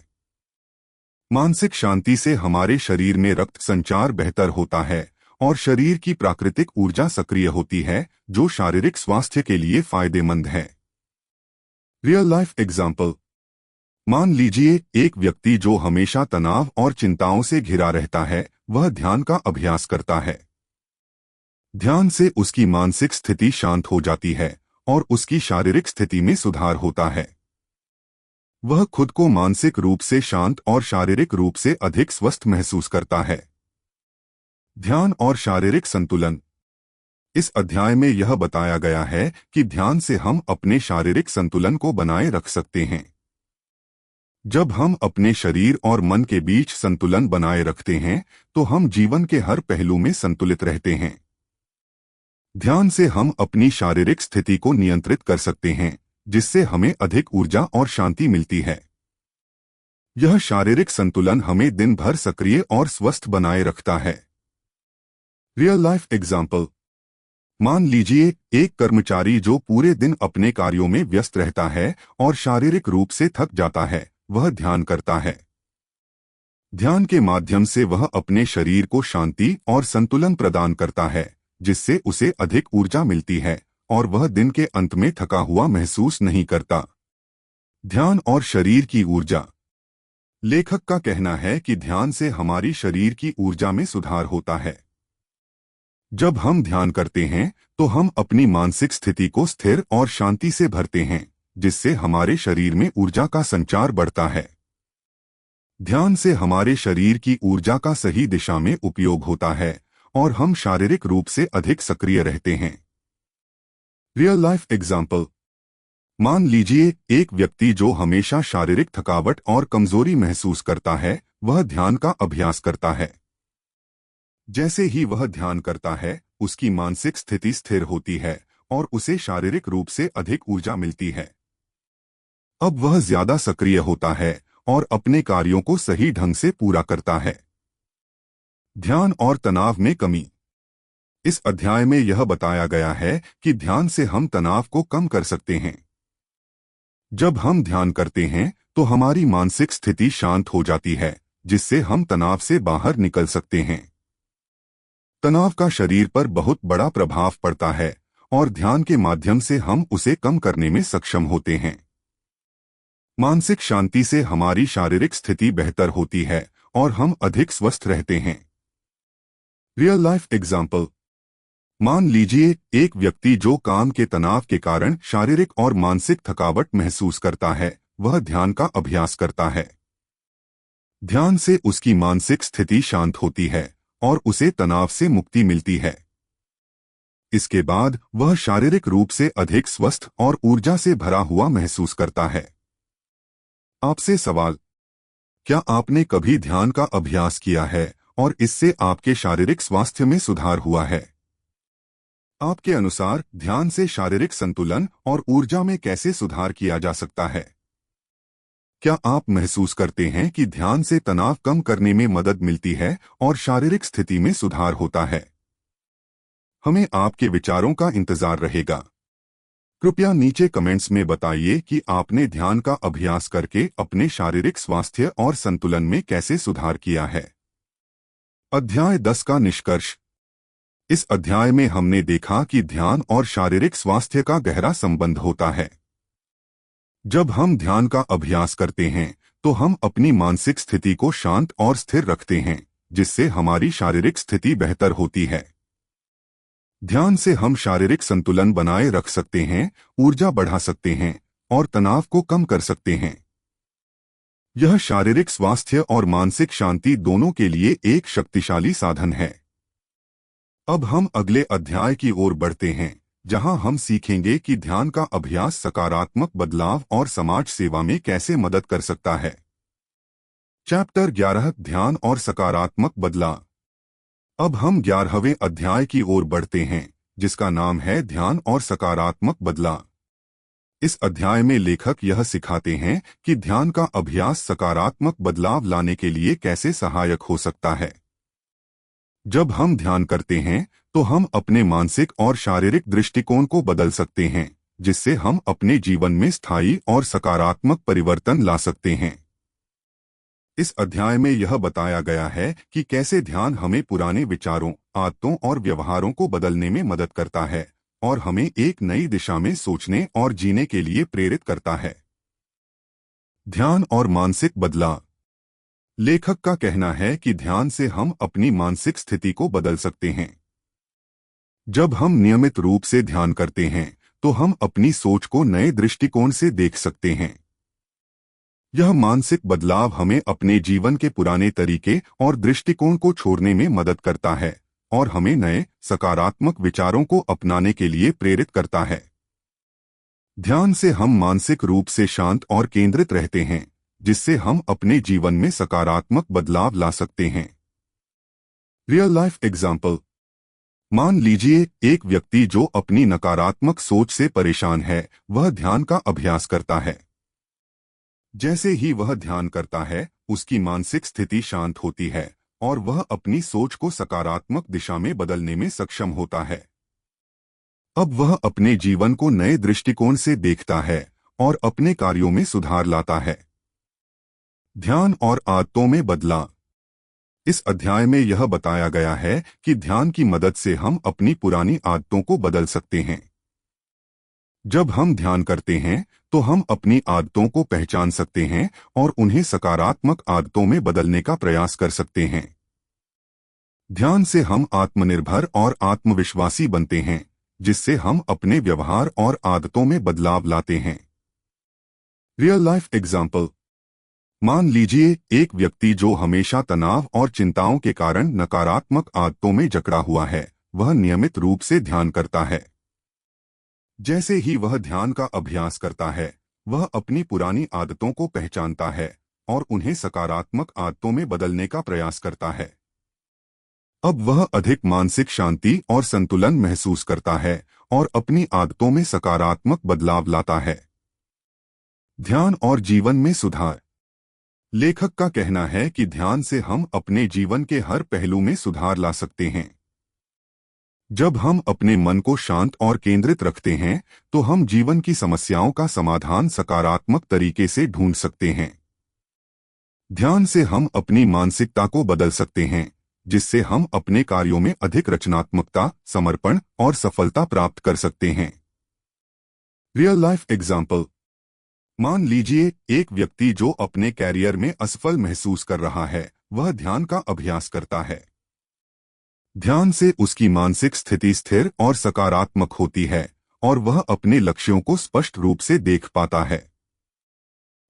मानसिक शांति से हमारे शरीर में रक्त संचार बेहतर होता है और शरीर की प्राकृतिक ऊर्जा सक्रिय होती है, जो शारीरिक स्वास्थ्य के लिए फायदेमंद है। Real life example. मान लीजिए एक व्यक्ति जो हमेशा तनाव और चिंताओं से घिरा रहता है, वह ध्यान का अभ्यास करता है। ध्यान से उसकी मानसिक स्थिति शांत हो जाती है और उसकी शारीरिक स्थिति में सुधार होता है। वह खुद को मानसिक रूप से शांत और शारीरिक रूप से अधिक स्वस्थ महसूस करता है। ध्यान और शारीरिक संतुलन। इस अध्याय में यह बताया गया है कि ध्यान से हम अपने शारीरिक संतुलन को बनाए रख सकते हैं। जब हम अपने शरीर और मन के बीच संतुलन बनाए रखते हैं तो हम जीवन के हर पहलू में संतुलित रहते हैं। ध्यान से हम अपनी शारीरिक स्थिति को नियंत्रित कर सकते हैं, जिससे हमें अधिक ऊर्जा और शांति मिलती है। यह शारीरिक संतुलन हमें दिन भर सक्रिय और स्वस्थ बनाए रखता है। Real life example. मान लीजिए एक कर्मचारी जो पूरे दिन अपने कार्यों में व्यस्त रहता है और शारीरिक रूप से थक जाता है, वह ध्यान करता है। ध्यान के माध्यम से वह अपने शरीर को शांति और संतुलन प्रदान करता है, जिससे उसे अधिक ऊर्जा मिलती है और वह दिन के अंत में थका हुआ महसूस नहीं करता। ध्यान और शरीर की ऊर्जा। लेखक का कहना है कि ध्यान से हमारी शरीर की ऊर्जा में सुधार होता है। जब हम ध्यान करते हैं तो हम अपनी मानसिक स्थिति को स्थिर और शांति से भरते हैं, जिससे हमारे शरीर में ऊर्जा का संचार बढ़ता है। ध्यान से हमारे शरीर की ऊर्जा का सही दिशा में उपयोग होता है और हम शारीरिक रूप से अधिक सक्रिय रहते हैं। Real life example. मान लीजिए एक व्यक्ति जो हमेशा शारीरिक थकावट और कमजोरी महसूस करता है, वह ध्यान का अभ्यास करता है। जैसे ही वह ध्यान करता है, उसकी मानसिक स्थिति स्थिर होती है और उसे शारीरिक रूप से अधिक ऊर्जा मिलती है। अब वह ज्यादा सक्रिय होता है और अपने कार्यों को सही ढंग से पूरा करता है। ध्यान और तनाव में कमी। इस अध्याय में यह बताया गया है कि ध्यान से हम तनाव को कम कर सकते हैं। जब हम ध्यान करते हैं तो हमारी मानसिक स्थिति शांत हो जाती है, जिससे हम तनाव से बाहर निकल सकते हैं। तनाव का शरीर पर बहुत बड़ा प्रभाव पड़ता है और ध्यान के माध्यम से हम उसे कम करने में सक्षम होते हैं। मानसिक शांति से हमारी शारीरिक स्थिति बेहतर होती है और हम अधिक स्वस्थ रहते हैं। Real life example. मान लीजिए एक व्यक्ति जो काम के तनाव के कारण शारीरिक और मानसिक थकावट महसूस करता है, वह ध्यान का अभ्यास करता है। ध्यान से उसकी मानसिक स्थिति शांत होती है और उसे तनाव से मुक्ति मिलती है। इसके बाद वह शारीरिक रूप से अधिक स्वस्थ और ऊर्जा से भरा हुआ महसूस करता है। आपसे सवाल। क्या आपने कभी ध्यान का अभ्यास किया है और इससे आपके शारीरिक स्वास्थ्य में सुधार हुआ है? आपके अनुसार ध्यान से शारीरिक संतुलन और ऊर्जा में कैसे सुधार किया जा सकता है? क्या आप महसूस करते हैं कि ध्यान से तनाव कम करने में मदद मिलती है और शारीरिक स्थिति में सुधार होता है? हमें आपके विचारों का इंतजार रहेगा। कृपया नीचे कमेंट्स में बताइए कि आपने ध्यान का अभ्यास करके अपने शारीरिक स्वास्थ्य और संतुलन में कैसे सुधार किया है। अध्याय 10 का निष्कर्ष। इस अध्याय में हमने देखा कि ध्यान और शारीरिक स्वास्थ्य का गहरा संबंध होता है। जब हम ध्यान का अभ्यास करते हैं तो हम अपनी मानसिक स्थिति को शांत और स्थिर रखते हैं, जिससे हमारी शारीरिक स्थिति बेहतर होती है। ध्यान से हम शारीरिक संतुलन बनाए रख सकते हैं, ऊर्जा बढ़ा सकते हैं और तनाव को कम कर सकते हैं। यह शारीरिक स्वास्थ्य और मानसिक शांति दोनों के लिए एक शक्तिशाली साधन है। अब हम अगले अध्याय की ओर बढ़ते हैं, जहां हम सीखेंगे कि ध्यान का अभ्यास सकारात्मक बदलाव और समाज सेवा में कैसे मदद कर सकता है। चैप्टर 11 ध्यान और सकारात्मक बदलाव। अब हम 11वें अध्याय की ओर बढ़ते हैं, जिसका नाम है ध्यान और सकारात्मक बदलाव। इस अध्याय में लेखक यह सिखाते हैं कि ध्यान का अभ्यास सकारात्मक बदलाव लाने के लिए कैसे सहायक हो सकता है। जब हम ध्यान करते हैं तो हम अपने मानसिक और शारीरिक दृष्टिकोण को बदल सकते हैं, जिससे हम अपने जीवन में स्थायी और सकारात्मक परिवर्तन ला सकते हैं। इस अध्याय में यह बताया गया है कि कैसे ध्यान हमें पुराने विचारों, आदतों और व्यवहारों को बदलने में मदद करता है और हमें एक नई दिशा में सोचने और जीने के लिए प्रेरित करता है। ध्यान और मानसिक बदलाव। लेखक का कहना है कि ध्यान से हम अपनी मानसिक स्थिति को बदल सकते हैं। जब हम नियमित रूप से ध्यान करते हैं तो हम अपनी सोच को नए दृष्टिकोण से देख सकते हैं। यह मानसिक बदलाव हमें अपने जीवन के पुराने तरीके और दृष्टिकोण को छोड़ने में मदद करता है और हमें नए सकारात्मक विचारों को अपनाने के लिए प्रेरित करता है। ध्यान से हम मानसिक रूप से शांत और केंद्रित रहते हैं, जिससे हम अपने जीवन में सकारात्मक बदलाव ला सकते हैं। Real life example. मान लीजिए एक व्यक्ति जो अपनी नकारात्मक सोच से परेशान है, वह ध्यान का अभ्यास करता है। जैसे ही वह ध्यान करता है, उसकी मानसिक स्थिति शांत होती है और वह अपनी सोच को सकारात्मक दिशा में बदलने में सक्षम होता है। अब वह अपने जीवन को नए दृष्टिकोण से देखता है और अपने कार्यों में सुधार लाता है। ध्यान और आदतों में बदलाव। इस अध्याय में यह बताया गया है कि ध्यान की मदद से हम अपनी पुरानी आदतों को बदल सकते हैं। जब हम ध्यान करते हैं तो हम अपनी आदतों को पहचान सकते हैं और उन्हें सकारात्मक आदतों में बदलने का प्रयास कर सकते हैं। ध्यान से हम आत्मनिर्भर और आत्मविश्वासी बनते हैं, जिससे हम अपने व्यवहार और आदतों में बदलाव लाते हैं। Real life example. मान लीजिए एक व्यक्ति जो हमेशा तनाव और चिंताओं के कारण नकारात्मक आदतों में जकड़ा हुआ है, वह नियमित रूप से ध्यान करता है। जैसे ही वह ध्यान का अभ्यास करता है, वह अपनी पुरानी आदतों को पहचानता है और उन्हें सकारात्मक आदतों में बदलने का प्रयास करता है। अब वह अधिक मानसिक शांति और संतुलन महसूस करता है और अपनी आदतों में सकारात्मक बदलाव लाता है। ध्यान और जीवन में सुधार। लेखक का कहना है कि ध्यान से हम अपने जीवन के हर पहलू में सुधार ला सकते हैं। जब हम अपने मन को शांत और केंद्रित रखते हैं, तो हम जीवन की समस्याओं का समाधान सकारात्मक तरीके से ढूंढ सकते हैं। ध्यान से हम अपनी मानसिकता को बदल सकते हैं, जिससे हम अपने कार्यों में अधिक रचनात्मकता, समर्पण और सफलता प्राप्त कर सकते हैं। Real life example. मान लीजिए एक व्यक्ति जो अपने कैरियर में असफल महसूस कर रहा है, वह ध्यान का अभ्यास करता है। ध्यान से उसकी मानसिक स्थिति स्थिर और सकारात्मक होती है और वह अपने लक्ष्यों को स्पष्ट रूप से देख पाता है।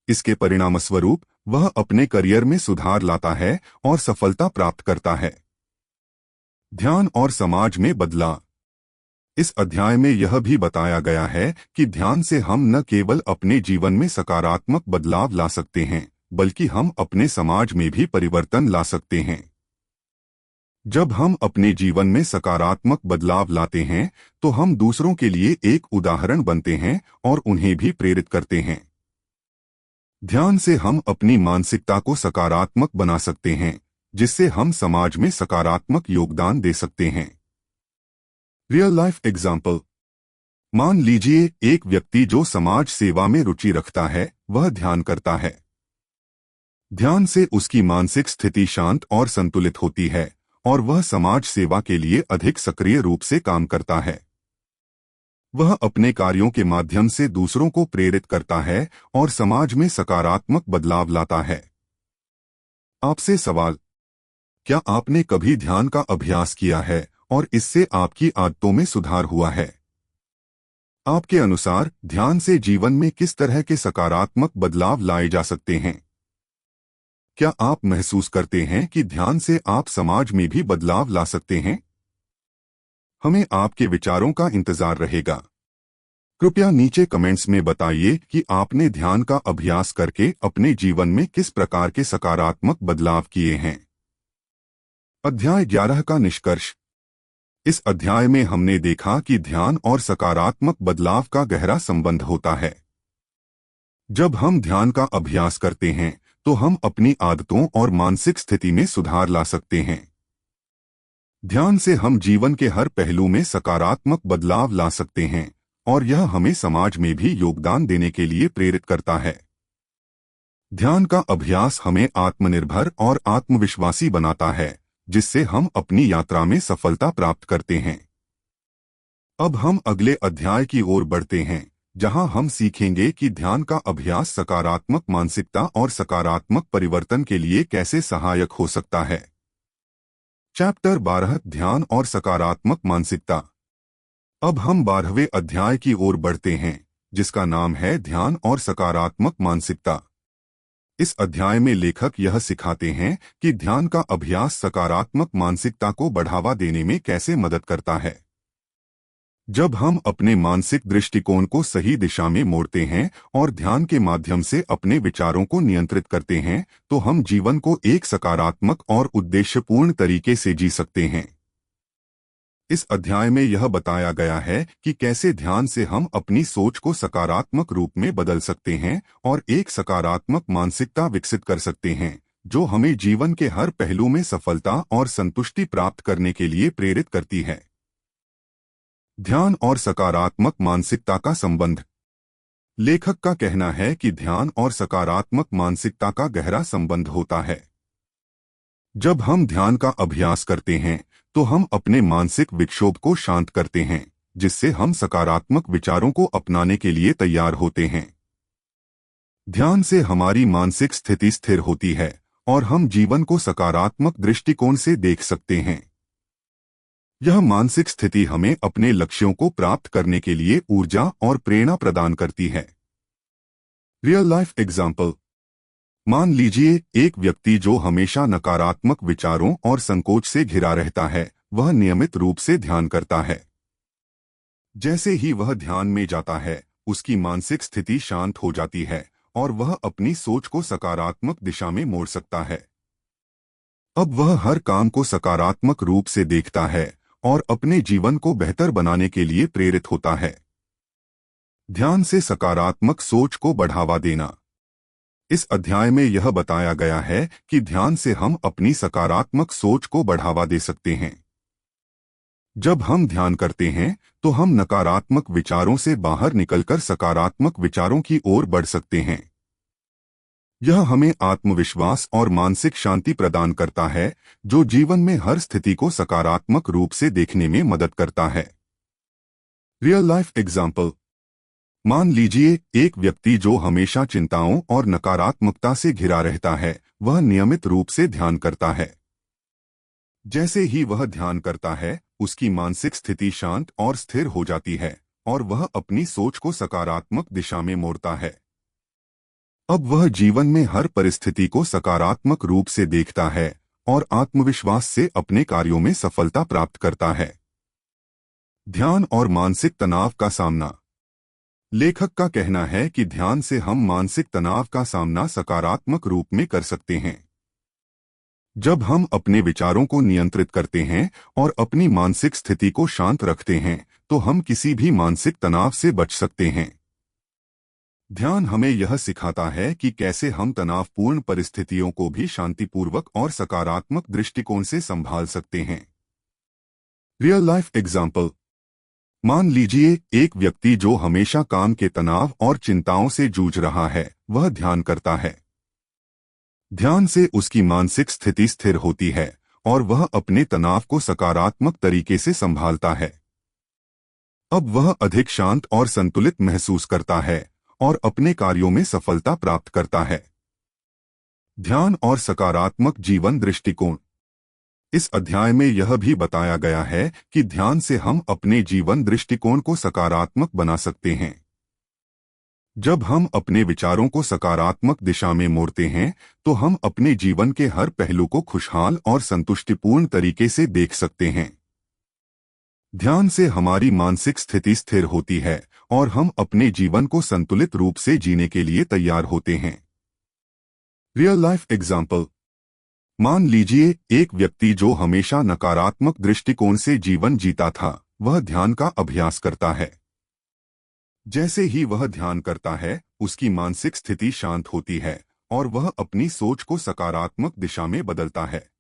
इसके परिणामस्वरूप वह अपने करियर में सुधार लाता है और सफलता प्राप्त करता है। ध्यान और समाज में बदलाव। इस अध्याय में यह भी बताया गया है कि ध्यान से हम न केवल अपने जीवन में सकारात्मक बदलाव ला सकते हैं, बल्कि हम अपने समाज में भी परिवर्तन ला सकते हैं। जब हम अपने जीवन में सकारात्मक बदलाव लाते हैं, तो हम दूसरों के लिए एक उदाहरण बनते हैं और उन्हें भी प्रेरित करते हैं। ध्यान से हम अपनी मानसिकता को सकारात्मक बना सकते हैं, जिससे हम समाज में सकारात्मक योगदान दे सकते हैं। Real life example. मान लीजिए एक व्यक्ति जो समाज सेवा में रुचि रखता है, वह ध्यान करता है। ध्यान से उसकी मानसिक स्थिति शांत और संतुलित होती है और वह समाज सेवा के लिए अधिक सक्रिय रूप से काम करता है। वह अपने कार्यों के माध्यम से दूसरों को प्रेरित करता है और समाज में सकारात्मक बदलाव लाता है। आपसे सवाल। क्या आपने कभी ध्यान का अभ्यास किया है और इससे आपकी आदतों में सुधार हुआ है? आपके अनुसार ध्यान से जीवन में किस तरह के सकारात्मक बदलाव लाए जा सकते हैं? क्या आप महसूस करते हैं कि ध्यान से आप समाज में भी बदलाव ला सकते हैं? हमें आपके विचारों का इंतजार रहेगा। कृपया नीचे कमेंट्स में बताइए कि आपने ध्यान का अभ्यास करके अपने जीवन में किस प्रकार के सकारात्मक बदलाव किए हैं। अध्याय 11 का निष्कर्ष। इस अध्याय में हमने देखा कि ध्यान और सकारात्मक बदलाव का गहरा संबंध होता है। जब हम ध्यान का अभ्यास करते हैं, तो हम अपनी आदतों और मानसिक स्थिति में सुधार ला सकते हैं। ध्यान से हम जीवन के हर पहलू में सकारात्मक बदलाव ला सकते हैं और यह हमें समाज में भी योगदान देने के लिए प्रेरित करता है। ध्यान का अभ्यास हमें आत्मनिर्भर और आत्मविश्वासी बनाता है, जिससे हम अपनी यात्रा में सफलता प्राप्त करते हैं। अब हम अगले अध्याय की ओर बढ़ते हैं, जहां हम सीखेंगे कि ध्यान का अभ्यास सकारात्मक मानसिकता और सकारात्मक परिवर्तन के लिए कैसे सहायक हो सकता है। चैप्टर 12 ध्यान और सकारात्मक मानसिकता। अब हम 12वें अध्याय की ओर बढ़ते हैं, जिसका नाम है ध्यान और सकारात्मक मानसिकता। इस अध्याय में लेखक यह सिखाते हैं कि ध्यान का अभ्यास सकारात्मक मानसिकता को बढ़ावा देने में कैसे मदद करता है। जब हम अपने मानसिक दृष्टिकोण को सही दिशा में मोड़ते हैं और ध्यान के माध्यम से अपने विचारों को नियंत्रित करते हैं, तो हम जीवन को एक सकारात्मक और उद्देश्यपूर्ण तरीके से जी सकते हैं। इस अध्याय में यह बताया गया है कि कैसे ध्यान से हम अपनी सोच को सकारात्मक रूप में बदल सकते हैं और एक सकारात्मक मानसिकता विकसित कर सकते हैं, जो हमें जीवन के हर पहलू में सफलता और संतुष्टि प्राप्त करने के लिए प्रेरित करती है। ध्यान और सकारात्मक मानसिकता का संबंध। लेखक का कहना है कि ध्यान और सकारात्मक मानसिकता का गहरा संबंध होता है। जब हम ध्यान का अभ्यास करते हैं, तो हम अपने मानसिक विक्षोभ को शांत करते हैं, जिससे हम सकारात्मक विचारों को अपनाने के लिए तैयार होते हैं। ध्यान से हमारी मानसिक स्थिति स्थिर होती है और हम जीवन को सकारात्मक दृष्टिकोण से देख सकते हैं। यह मानसिक स्थिति हमें अपने लक्ष्यों को प्राप्त करने के लिए ऊर्जा और प्रेरणा प्रदान करती है। Real life example. मान लीजिए एक व्यक्ति जो हमेशा नकारात्मक विचारों और संकोच से घिरा रहता है, वह नियमित रूप से ध्यान करता है। जैसे ही वह ध्यान में जाता है, उसकी मानसिक स्थिति शांत हो जाती है और वह अपनी सोच को सकारात्मक दिशा में मोड़ सकता है। अब वह हर काम को सकारात्मक रूप से देखता है और अपने जीवन को बेहतर बनाने के लिए प्रेरित होता है। ध्यान से सकारात्मक सोच को बढ़ावा देना। इस अध्याय में यह बताया गया है कि ध्यान से हम अपनी सकारात्मक सोच को बढ़ावा दे सकते हैं। जब हम ध्यान करते हैं तो हम नकारात्मक विचारों से बाहर निकलकर सकारात्मक विचारों की ओर बढ़ सकते हैं। यह हमें आत्मविश्वास और मानसिक शांति प्रदान करता है, जो जीवन में हर स्थिति को सकारात्मक रूप से देखने में मदद करता है। Real life example. मान लीजिए एक व्यक्ति जो हमेशा चिंताओं और नकारात्मकता से घिरा रहता है, वह नियमित रूप से ध्यान करता है। जैसे ही वह ध्यान करता है, उसकी मानसिक स्थिति शांत और स्थिर हो जाती है और वह अपनी सोच को सकारात्मक दिशा में मोड़ता है। अब वह जीवन में हर परिस्थिति को सकारात्मक रूप से देखता है और आत्मविश्वास से अपने कार्यों में सफलता प्राप्त करता है। ध्यान और मानसिक तनाव का सामना। लेखक का कहना है कि ध्यान से हम मानसिक तनाव का सामना सकारात्मक रूप में कर सकते हैं। जब हम अपने विचारों को नियंत्रित करते हैं और अपनी मानसिक स्थिति को शांत रखते हैं, तो हम किसी भी मानसिक तनाव से बच सकते हैं। ध्यान हमें यह सिखाता है कि कैसे हम तनावपूर्ण परिस्थितियों को भी शांतिपूर्वक और सकारात्मक दृष्टिकोण से संभाल सकते हैं। Real life example. मान लीजिए एक व्यक्ति जो हमेशा काम के तनाव और चिंताओं से जूझ रहा है, वह ध्यान करता है। ध्यान से उसकी मानसिक स्थिति स्थिर होती है और वह अपने तनाव को सकारात्मक तरीके से संभालता है। अब वह अधिक शांत और संतुलित महसूस करता है और अपने कार्यों में सफलता प्राप्त करता है। ध्यान और सकारात्मक जीवन दृष्टिकोण। इस अध्याय में यह भी बताया गया है कि ध्यान से हम अपने जीवन दृष्टिकोण को सकारात्मक बना सकते हैं। जब हम अपने विचारों को सकारात्मक दिशा में मोड़ते हैं, तो हम अपने जीवन के हर पहलू को खुशहाल और संतुष्टिपूर्ण तरीके से देख सकते हैं। ध्यान से हमारी मानसिक स्थिति स्थिर होती है और हम अपने जीवन को संतुलित रूप से जीने के लिए तैयार होते हैं। Real life example. मान लीजिए एक व्यक्ति जो हमेशा नकारात्मक दृष्टिकोण से जीवन जीता था, वह ध्यान का अभ्यास करता है। जैसे ही वह ध्यान करता है, उसकी मानसिक स्थिति शांत होती है और वह अपनी सोच को सकारात्मक दिशा में बदलता है।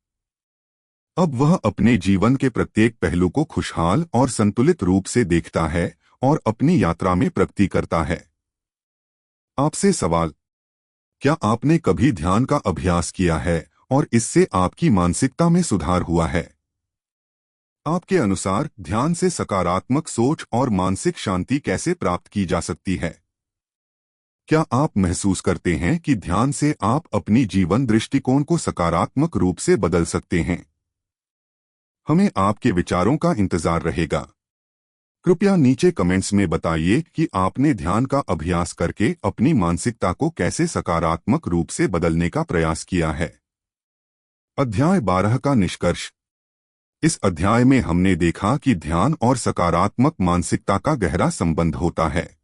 अब वह अपने जीवन के प्रत्येक पहलू को खुशहाल और संतुलित रूप से देखता है और अपनी यात्रा में प्रगति करता है। आपसे सवाल। क्या आपने कभी ध्यान का अभ्यास किया है और इससे आपकी मानसिकता में सुधार हुआ है? आपके अनुसार ध्यान से सकारात्मक सोच और मानसिक शांति कैसे प्राप्त की जा सकती है? क्या आप महसूस करते हैं कि ध्यान से आप अपनी जीवन दृष्टिकोण को सकारात्मक रूप से बदल सकते हैं? हमें आपके विचारों का इंतजार रहेगा। कृपया नीचे कमेंट्स में बताइए कि आपने ध्यान का अभ्यास करके अपनी मानसिकता को कैसे सकारात्मक रूप से बदलने का प्रयास किया है। अध्याय 12 का निष्कर्ष। इस अध्याय में हमने देखा कि ध्यान और सकारात्मक मानसिकता का गहरा संबंध होता है।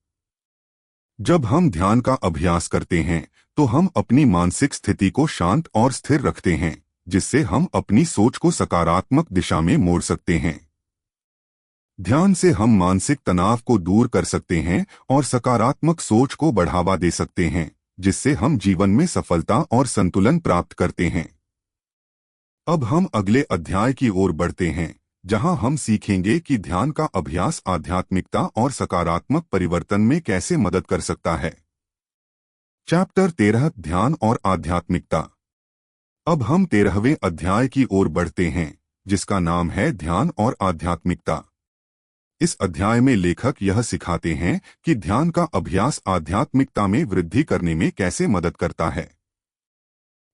जब हम ध्यान का अभ्यास करते हैं, तो हम अपनी मानसिक स्थिति को शांत और स्थिर रखते हैं, जिससे हम अपनी सोच को सकारात्मक दिशा में मोड़ सकते हैं। ध्यान से हम मानसिक तनाव को दूर कर सकते हैं और सकारात्मक सोच को बढ़ावा दे सकते हैं, जिससे हम जीवन में सफलता और संतुलन प्राप्त करते हैं। अब हम अगले अध्याय की ओर बढ़ते हैं, जहां हम सीखेंगे कि ध्यान का अभ्यास आध्यात्मिकता और सकारात्मक परिवर्तन में कैसे मदद कर सकता है। चैप्टर 13 ध्यान और आध्यात्मिकता। अब हम 13वें अध्याय की ओर बढ़ते हैं, जिसका नाम है ध्यान और आध्यात्मिकता। इस अध्याय में लेखक यह सिखाते हैं कि ध्यान का अभ्यास आध्यात्मिकता में वृद्धि करने में कैसे मदद करता है।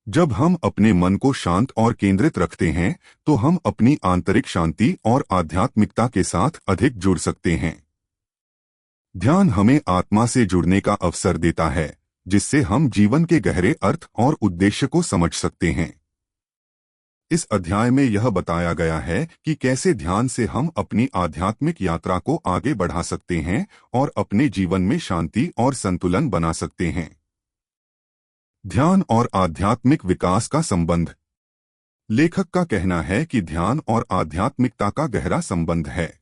जब हम अपने मन को शांत और केंद्रित रखते हैं, तो हम अपनी आंतरिक शांति और आध्यात्मिकता के साथ अधिक जुड़ सकते हैं। ध्यान हमें आत्मा से जुड़ने का अवसर देता है, जिससे हम जीवन के गहरे अर्थ और उद्देश्य को समझ सकते हैं। इस अध्याय में यह बताया गया है कि कैसे ध्यान से हम अपनी आध्यात्मिक यात्रा को आगे बढ़ा सकते हैं और अपने जीवन में शांति और संतुलन बना सकते हैं। ध्यान और आध्यात्मिक विकास का संबंध। लेखक का कहना है कि ध्यान और आध्यात्मिकता का गहरा संबंध है।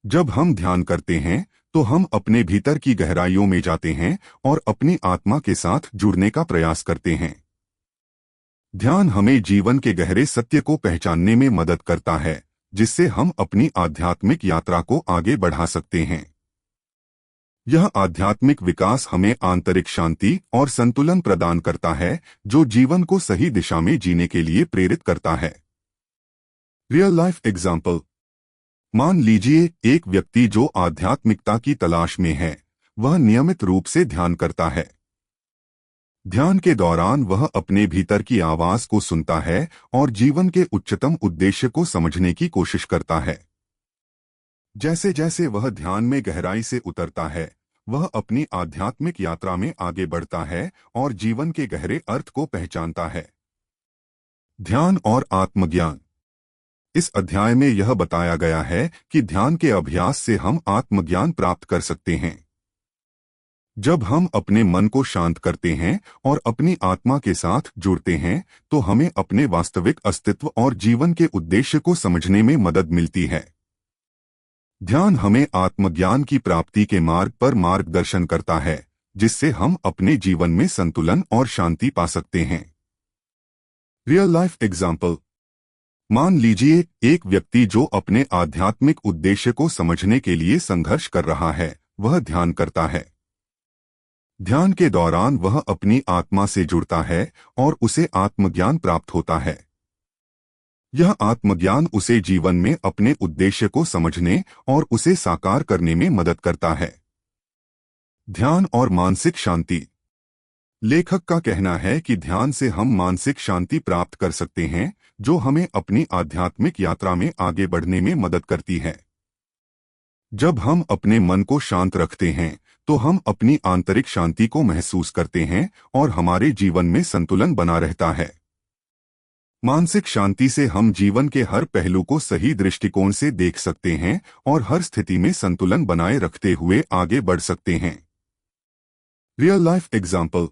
जब हम ध्यान करते हैं तो हम अपने भीतर की गहराइयों में जाते हैं और अपनी आत्मा के साथ जुड़ने का प्रयास करते हैं। ध्यान हमें जीवन के गहरे सत्य को पहचानने में मदद करता है, जिससे हम अपनी आध्यात्मिक यात्रा को आगे बढ़ा सकते हैं। यह आध्यात्मिक विकास हमें आंतरिक शांति और संतुलन प्रदान करता है, जो जीवन को सही दिशा में जीने के लिए प्रेरित करता है। Real life example. मान लीजिए एक व्यक्ति जो आध्यात्मिकता की तलाश में है, वह नियमित रूप से ध्यान करता है। ध्यान के दौरान वह अपने भीतर की आवाज को सुनता है और जीवन के उच्चतम उद्देश्य को समझने की कोशिश करता है। जैसे जैसे वह ध्यान में गहराई से उतरता है, वह अपनी आध्यात्मिक यात्रा में आगे बढ़ता है और जीवन के गहरे अर्थ को पहचानता है। ध्यान और आत्मज्ञान। इस अध्याय में यह बताया गया है कि ध्यान के अभ्यास से हम आत्मज्ञान प्राप्त कर सकते हैं। जब हम अपने मन को शांत करते हैं और अपनी आत्मा के साथ जुड़ते हैं, तो हमें अपने वास्तविक अस्तित्व और जीवन के उद्देश्य को समझने में मदद मिलती है। ध्यान हमें आत्मज्ञान की प्राप्ति के मार्ग पर मार्गदर्शन करता है, जिससे हम अपने जीवन में संतुलन और शांति पा सकते हैं। Real life example. मान लीजिए एक व्यक्ति जो अपने आध्यात्मिक उद्देश्य को समझने के लिए संघर्ष कर रहा है, वह ध्यान करता है। ध्यान के दौरान वह अपनी आत्मा से जुड़ता है और उसे आत्मज्ञान प्राप्त होता है। यह आत्मज्ञान उसे जीवन में अपने उद्देश्य को समझने और उसे साकार करने में मदद करता है। ध्यान और मानसिक शांति। लेखक का कहना है कि ध्यान से हम मानसिक शांति प्राप्त कर सकते हैं, जो हमें अपनी आध्यात्मिक यात्रा में आगे बढ़ने में मदद करती है। जब हम अपने मन को शांत रखते हैं, तो हम अपनी आंतरिक शांति को महसूस करते हैं और हमारे जीवन में संतुलन बना रहता है। मानसिक शांति से हम जीवन के हर पहलू को सही दृष्टिकोण से देख सकते हैं और हर स्थिति में संतुलन बनाए रखते हुए आगे बढ़ सकते हैं। Real life example.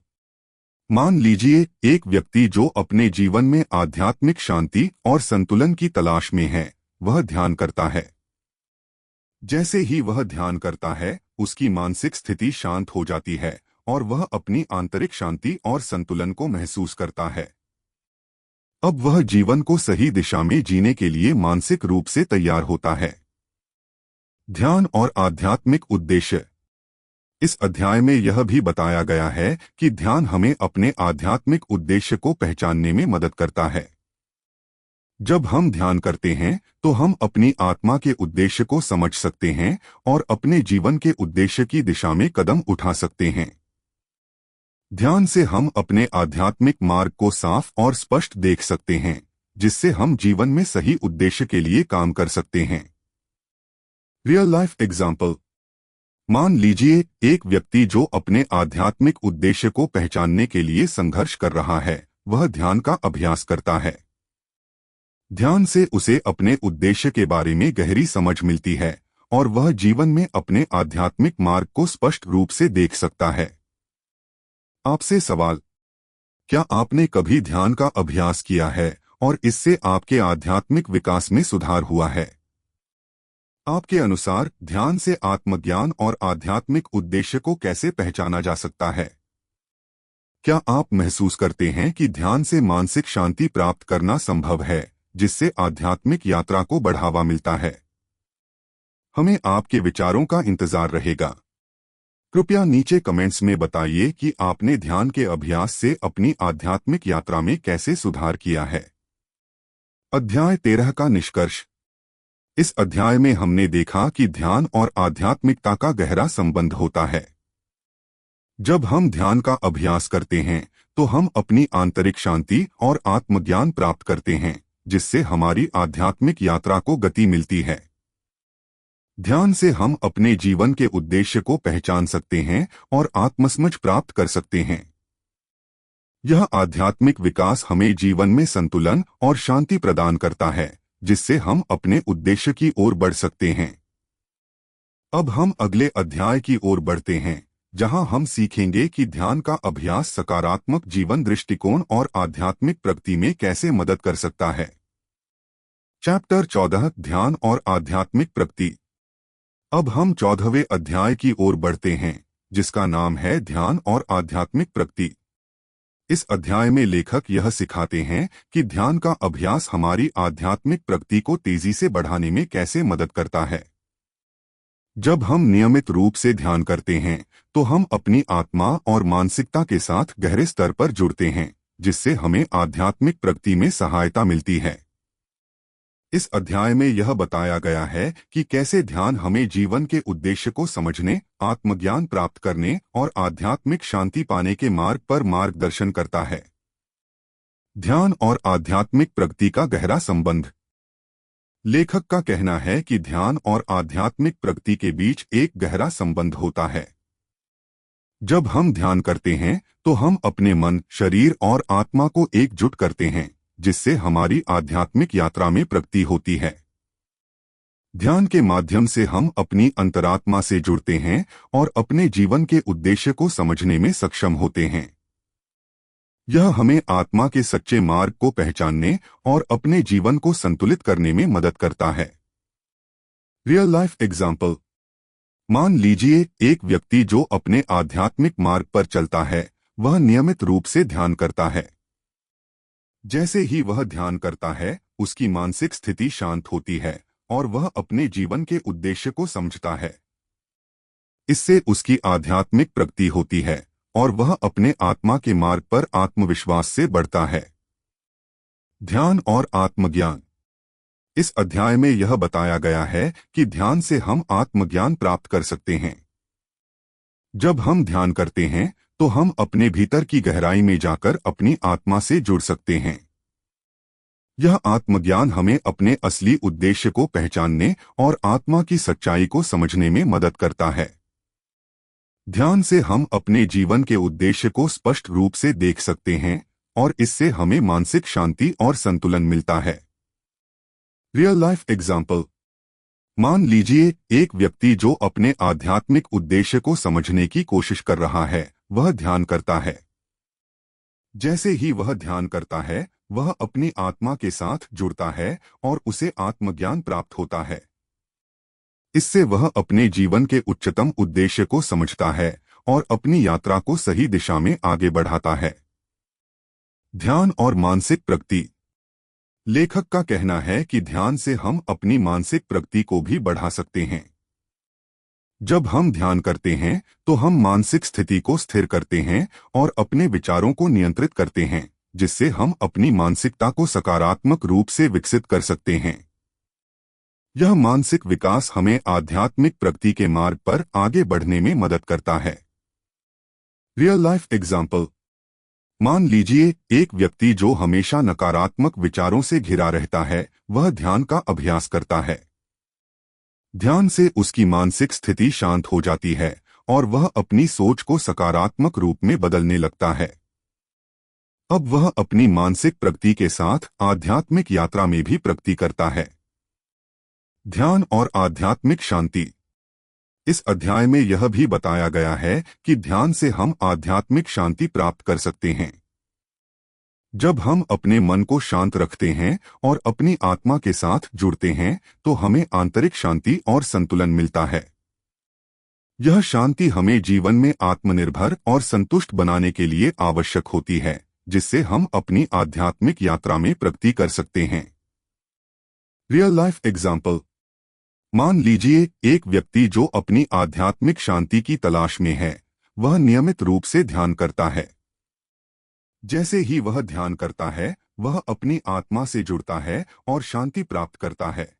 मान लीजिए एक व्यक्ति जो अपने जीवन में आध्यात्मिक शांति और संतुलन की तलाश में है, वह ध्यान करता है। जैसे ही वह ध्यान करता है, उसकी मानसिक स्थिति शांत हो जाती है और वह अपनी आंतरिक शांति और संतुलन को महसूस करता है। अब वह जीवन को सही दिशा में जीने के लिए मानसिक रूप से तैयार होता है। ध्यान और आध्यात्मिक उद्देश्य। इस अध्याय में यह भी बताया गया है कि ध्यान हमें अपने आध्यात्मिक उद्देश्य को पहचानने में मदद करता है। जब हम ध्यान करते हैं, तो हम अपनी आत्मा के उद्देश्य को समझ सकते हैं और अपने जीवन के उद्देश्य की दिशा में कदम उठा सकते हैं। ध्यान से हम अपने आध्यात्मिक मार्ग को साफ और स्पष्ट देख सकते हैं, जिससे हम जीवन में सही उद्देश्य के लिए काम कर सकते हैं। Real life example. मान लीजिए एक व्यक्ति जो अपने आध्यात्मिक उद्देश्य को पहचानने के लिए संघर्ष कर रहा है, वह ध्यान का अभ्यास करता है। ध्यान से उसे अपने उद्देश्य के बारे में गहरी समझ मिलती है और वह जीवन में अपने आध्यात्मिक मार्ग को स्पष्ट रूप से देख सकता है। आपसे सवाल। क्या आपने कभी ध्यान का अभ्यास किया है और इससे आपके आध्यात्मिक विकास में सुधार हुआ है? आपके अनुसार ध्यान से आत्मज्ञान और आध्यात्मिक उद्देश्य को कैसे पहचाना जा सकता है? क्या आप महसूस करते हैं कि ध्यान से मानसिक शांति प्राप्त करना संभव है, जिससे आध्यात्मिक यात्रा को बढ़ावा मिलता है? हमें आपके विचारों का इंतजार रहेगा। कृपया नीचे कमेंट्स में बताइए कि आपने ध्यान के अभ्यास से अपनी आध्यात्मिक यात्रा में कैसे सुधार किया है। अध्याय 13 का निष्कर्ष। इस अध्याय में हमने देखा कि ध्यान और आध्यात्मिकता का गहरा संबंध होता है। जब हम ध्यान का अभ्यास करते हैं, तो हम अपनी आंतरिक शांति और आत्मज्ञान प्राप्त करते हैं, जिससे हमारी आध्यात्मिक यात्रा को गति मिलती है। ध्यान से हम अपने जीवन के उद्देश्य को पहचान सकते हैं और आत्मसमझ प्राप्त कर सकते हैं। यह आध्यात्मिक विकास हमें जीवन में संतुलन और शांति प्रदान करता है, जिससे हम अपने उद्देश्य की ओर बढ़ सकते हैं। अब हम अगले अध्याय की ओर बढ़ते हैं, जहां हम सीखेंगे कि ध्यान का अभ्यास सकारात्मक जीवन दृष्टिकोण और आध्यात्मिक प्रगति में कैसे मदद कर सकता है। चैप्टर 14 ध्यान और आध्यात्मिक प्रगति। अब हम 14वें अध्याय की ओर बढ़ते हैं, जिसका नाम है ध्यान और आध्यात्मिक प्रगति। इस अध्याय में लेखक यह सिखाते हैं कि ध्यान का अभ्यास हमारी आध्यात्मिक प्रगति को तेजी से बढ़ाने में कैसे मदद करता है। जब हम नियमित रूप से ध्यान करते हैं, तो हम अपनी आत्मा और मानसिकता के साथ गहरे स्तर पर जुड़ते हैं, जिससे हमें आध्यात्मिक प्रगति में सहायता मिलती है। इस अध्याय में यह बताया गया है कि कैसे ध्यान हमें जीवन के उद्देश्य को समझने, आत्मज्ञान प्राप्त करने और आध्यात्मिक शांति पाने के मार्ग पर मार्गदर्शन करता है। ध्यान और आध्यात्मिक प्रगति का गहरा संबंध। लेखक का कहना है कि ध्यान और आध्यात्मिक प्रगति के बीच एक गहरा संबंध होता है। जब हम ध्यान करते हैं, तो हम अपने मन, शरीर और आत्मा को एकजुट करते हैं, जिससे हमारी आध्यात्मिक यात्रा में प्रगति होती है। ध्यान के माध्यम से हम अपनी अंतरात्मा से जुड़ते हैं और अपने जीवन के उद्देश्य को समझने में सक्षम होते हैं। यह हमें आत्मा के सच्चे मार्ग को पहचानने और अपने जीवन को संतुलित करने में मदद करता है। Real life example. मान लीजिए एक व्यक्ति जो अपने आध्यात्मिक मार्ग पर चलता है, वह नियमित रूप से ध्यान करता है। जैसे ही वह ध्यान करता है, उसकी मानसिक स्थिति शांत होती है और वह अपने जीवन के उद्देश्य को समझता है। इससे उसकी आध्यात्मिक प्रगति होती है और वह अपने आत्मा के मार्ग पर आत्मविश्वास से बढ़ता है। ध्यान और आत्मज्ञान। इस अध्याय में यह बताया गया है कि ध्यान से हम आत्मज्ञान प्राप्त कर सकते हैं। जब हम ध्यान करते हैं, तो हम अपने भीतर की गहराई में जाकर अपनी आत्मा से जुड़ सकते हैं। यह आत्मज्ञान हमें अपने असली उद्देश्य को पहचानने और आत्मा की सच्चाई को समझने में मदद करता है। ध्यान से हम अपने जीवन के उद्देश्य को स्पष्ट रूप से देख सकते हैं और इससे हमें मानसिक शांति और संतुलन मिलता है। Real life example. मान लीजिए एक व्यक्ति जो अपने आध्यात्मिक उद्देश्य को समझने की कोशिश कर रहा है, वह ध्यान करता है। जैसे ही वह ध्यान करता है, वह अपनी आत्मा के साथ जुड़ता है और उसे आत्मज्ञान प्राप्त होता है। इससे वह अपने जीवन के उच्चतम उद्देश्य को समझता है और अपनी यात्रा को सही दिशा में आगे बढ़ाता है। ध्यान और मानसिक प्रगति। लेखक का कहना है कि ध्यान से हम अपनी मानसिक प्रगति को भी बढ़ा सकते हैं। जब हम ध्यान करते हैं, तो हम मानसिक स्थिति को स्थिर करते हैं और अपने विचारों को नियंत्रित करते हैं, जिससे हम अपनी मानसिकता को सकारात्मक रूप से विकसित कर सकते हैं। यह मानसिक विकास हमें आध्यात्मिक प्रगति के मार्ग पर आगे बढ़ने में मदद करता है। Real life example. मान लीजिए एक व्यक्ति जो हमेशा नकारात्मक विचारों से घिरा रहता है, वह ध्यान का अभ्यास करता है। ध्यान से उसकी मानसिक स्थिति शांत हो जाती है और वह अपनी सोच को सकारात्मक रूप में बदलने लगता है। अब वह अपनी मानसिक प्रगति के साथ आध्यात्मिक यात्रा में भी प्रगति करता है। ध्यान और आध्यात्मिक शांति। इस अध्याय में यह भी बताया गया है कि ध्यान से हम आध्यात्मिक शांति प्राप्त कर सकते हैं। जब हम अपने मन को शांत रखते हैं और अपनी आत्मा के साथ जुड़ते हैं, तो हमें आंतरिक शांति और संतुलन मिलता है। यह शांति हमें जीवन में आत्मनिर्भर और संतुष्ट बनाने के लिए आवश्यक होती है, जिससे हम अपनी आध्यात्मिक यात्रा में प्रगति कर सकते हैं। Real life example. मान लीजिए एक व्यक्ति जो अपनी आध्यात्मिक शांति की तलाश में है, वह नियमित रूप से ध्यान करता है। जैसे ही वह ध्यान करता है, वह अपनी आत्मा से जुड़ता है और शांति प्राप्त करता है।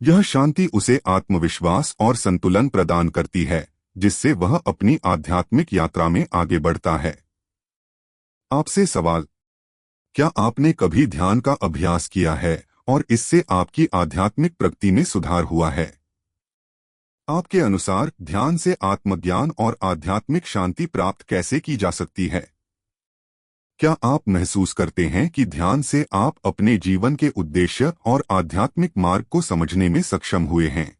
यह शांति उसे आत्मविश्वास और संतुलन प्रदान करती है, जिससे वह अपनी आध्यात्मिक यात्रा में आगे बढ़ता है। आपसे सवाल। क्या आपने कभी ध्यान का अभ्यास किया है और इससे आपकी आध्यात्मिक प्रगति में सुधार हुआ है? आपके अनुसार ध्यान से आत्मज्ञान और आध्यात्मिक शांति प्राप्त कैसे की जा सकती है? क्या आप महसूस करते हैं कि ध्यान से आप अपने जीवन के उद्देश्य और आध्यात्मिक मार्ग को समझने में सक्षम हुए हैं?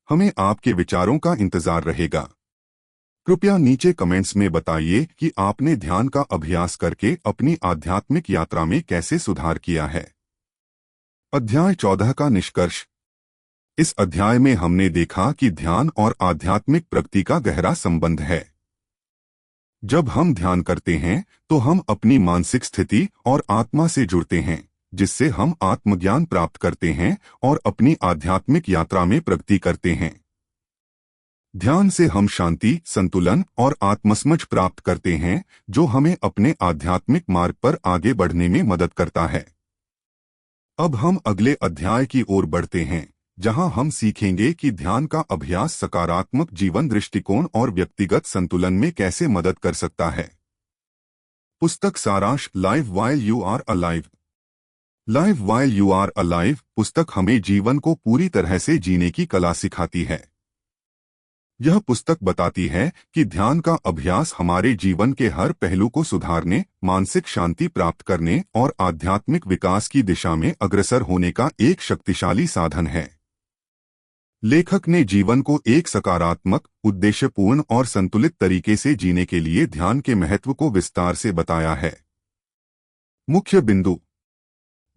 हमें आपके विचारों का इंतजार रहेगा। कृपया नीचे कमेंट्स में बताइए कि आपने ध्यान का अभ्यास करके अपनी आध्यात्मिक यात्रा में कैसे सुधार किया है। अध्याय 14 का निष्कर्ष। इस अध्याय में हमने देखा कि ध्यान और आध्यात्मिक प्रगति का गहरा संबंध है। जब हम ध्यान करते हैं तो हम अपनी मानसिक स्थिति और आत्मा से जुड़ते हैं, जिससे हम आत्मज्ञान प्राप्त करते हैं और अपनी आध्यात्मिक यात्रा में प्रगति करते हैं। ध्यान से हम शांति, संतुलन और आत्मसमझ प्राप्त करते हैं, जो हमें अपने आध्यात्मिक मार्ग पर आगे बढ़ने में मदद करता है। अब हम अगले अध्याय की ओर बढ़ते हैं, जहां हम सीखेंगे कि ध्यान का अभ्यास सकारात्मक जीवन दृष्टिकोण और व्यक्तिगत संतुलन में कैसे मदद कर सकता है। पुस्तक सारांश। Live while you are alive. Live while you are alive पुस्तक हमें जीवन को पूरी तरह से जीने की कला सिखाती है। यह पुस्तक बताती है कि ध्यान का अभ्यास हमारे जीवन के हर पहलू को सुधारने, मानसिक शांति प्राप्त करने और आध्यात्मिक विकास की दिशा में अग्रसर होने का एक शक्तिशाली साधन है। लेखक ने जीवन को एक सकारात्मक, उद्देश्यपूर्ण और संतुलित तरीके से जीने के लिए ध्यान के महत्व को विस्तार से बताया है। मुख्य बिंदु।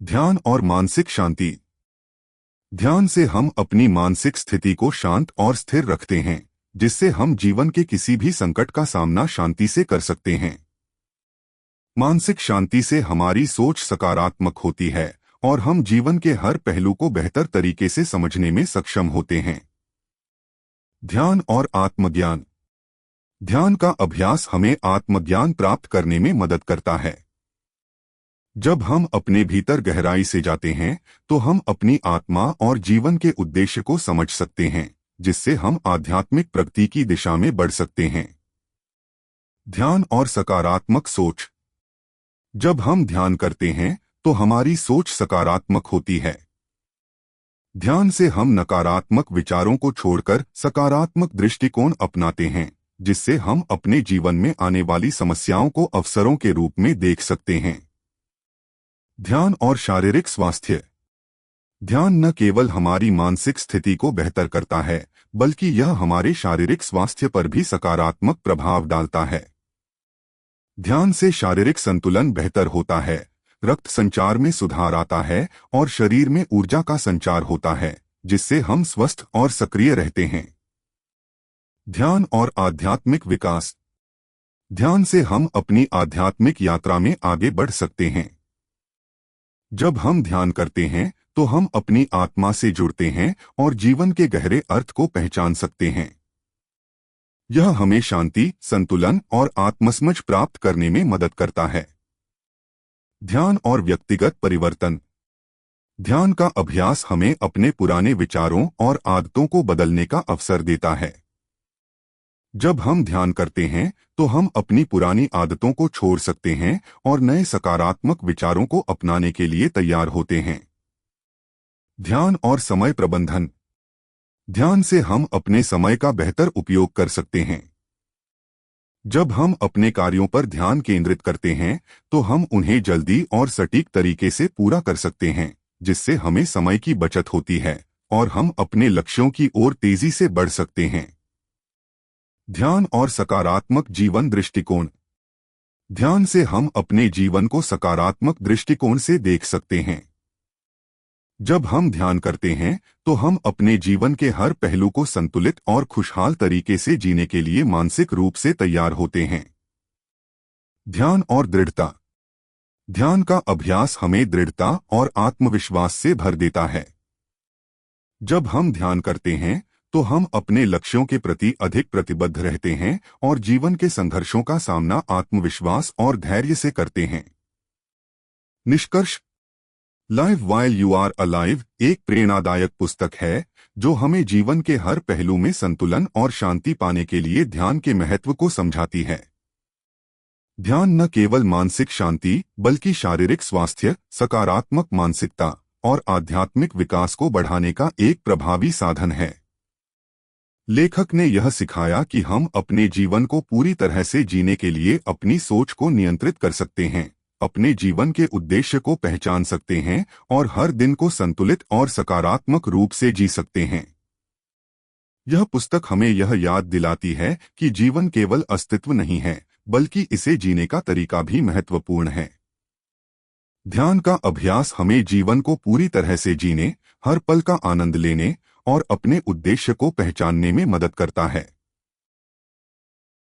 ध्यान और मानसिक शांति। ध्यान से हम अपनी मानसिक स्थिति को शांत और स्थिर रखते हैं, जिससे हम जीवन के किसी भी संकट का सामना शांति से कर सकते हैं। मानसिक शांति से हमारी सोच सकारात्मक होती है और हम जीवन के हर पहलू को बेहतर तरीके से समझने में सक्षम होते हैं। ध्यान और आत्मज्ञान। ध्यान का अभ्यास हमें आत्मज्ञान प्राप्त करने में मदद करता है। जब हम अपने भीतर गहराई से जाते हैं तो हम अपनी आत्मा और जीवन के उद्देश्य को समझ सकते हैं, जिससे हम आध्यात्मिक प्रगति की दिशा में बढ़ सकते हैं। ध्यान और सकारात्मक सोच। जब हम ध्यान करते हैं तो हमारी सोच सकारात्मक होती है। ध्यान से हम नकारात्मक विचारों को छोड़कर सकारात्मक दृष्टिकोण अपनाते हैं, जिससे हम अपने जीवन में आने वाली समस्याओं को अवसरों के रूप में देख सकते हैं। ध्यान और शारीरिक स्वास्थ्य। ध्यान न केवल हमारी मानसिक स्थिति को बेहतर करता है, बल्कि यह हमारे शारीरिक स्वास्थ्य पर भी सकारात्मक प्रभाव डालता है। ध्यान से शारीरिक संतुलन बेहतर होता है, रक्त संचार में सुधार आता है और शरीर में ऊर्जा का संचार होता है, जिससे हम स्वस्थ और सक्रिय रहते हैं। ध्यान और आध्यात्मिक विकास। ध्यान से हम अपनी आध्यात्मिक यात्रा में आगे बढ़ सकते हैं। जब हम ध्यान करते हैं तो हम अपनी आत्मा से जुड़ते हैं और जीवन के गहरे अर्थ को पहचान सकते हैं। यह हमें शांति, संतुलन और आत्मसमझ प्राप्त करने में मदद करता है। ध्यान और व्यक्तिगत परिवर्तन। ध्यान का अभ्यास हमें अपने पुराने विचारों और आदतों को बदलने का अवसर देता है। जब हम ध्यान करते हैं तो हम अपनी पुरानी आदतों को छोड़ सकते हैं और नए सकारात्मक विचारों को अपनाने के लिए तैयार होते हैं। ध्यान और समय प्रबंधन। ध्यान से हम अपने समय का बेहतर उपयोग कर सकते हैं। जब हम अपने कार्यों पर ध्यान केंद्रित करते हैं तो हम उन्हें जल्दी और सटीक तरीके से पूरा कर सकते हैं, जिससे हमें समय की बचत होती है और हम अपने लक्ष्यों की ओर तेजी से बढ़ सकते हैं। ध्यान और सकारात्मक जीवन दृष्टिकोण। ध्यान से हम अपने जीवन को सकारात्मक दृष्टिकोण से देख सकते हैं। जब हम ध्यान करते हैं तो हम अपने जीवन के हर पहलू को संतुलित और खुशहाल तरीके से जीने के लिए मानसिक रूप से तैयार होते हैं। ध्यान और दृढ़ता। ध्यान का अभ्यास हमें दृढ़ता और आत्मविश्वास से भर देता है। जब हम ध्यान करते हैं तो हम अपने लक्ष्यों के प्रति अधिक प्रतिबद्ध रहते हैं और जीवन के संघर्षों का सामना आत्मविश्वास और धैर्य से करते हैं। निष्कर्ष। Live while you are alive एक प्रेरणादायक पुस्तक है जो हमें जीवन के हर पहलू में संतुलन और शांति पाने के लिए ध्यान के महत्व को समझाती है। ध्यान न केवल मानसिक शांति बल्कि शारीरिक स्वास्थ्य, सकारात्मक मानसिकता और आध्यात्मिक विकास को बढ़ाने का एक प्रभावी साधन है। लेखक ने यह सिखाया कि हम अपने जीवन को पूरी तरह से जीने के लिए अपनी सोच को नियंत्रित कर सकते हैं, अपने जीवन के उद्देश्य को पहचान सकते हैं और हर दिन को संतुलित और सकारात्मक रूप से जी सकते हैं। यह पुस्तक हमें यह याद दिलाती है कि जीवन केवल अस्तित्व नहीं है, बल्कि इसे जीने का तरीका भी महत्वपूर्ण है। ध्यान का अभ्यास हमें जीवन को पूरी तरह से जीने, हर पल का आनंद लेने और अपने उद्देश्य को पहचानने में मदद करता है।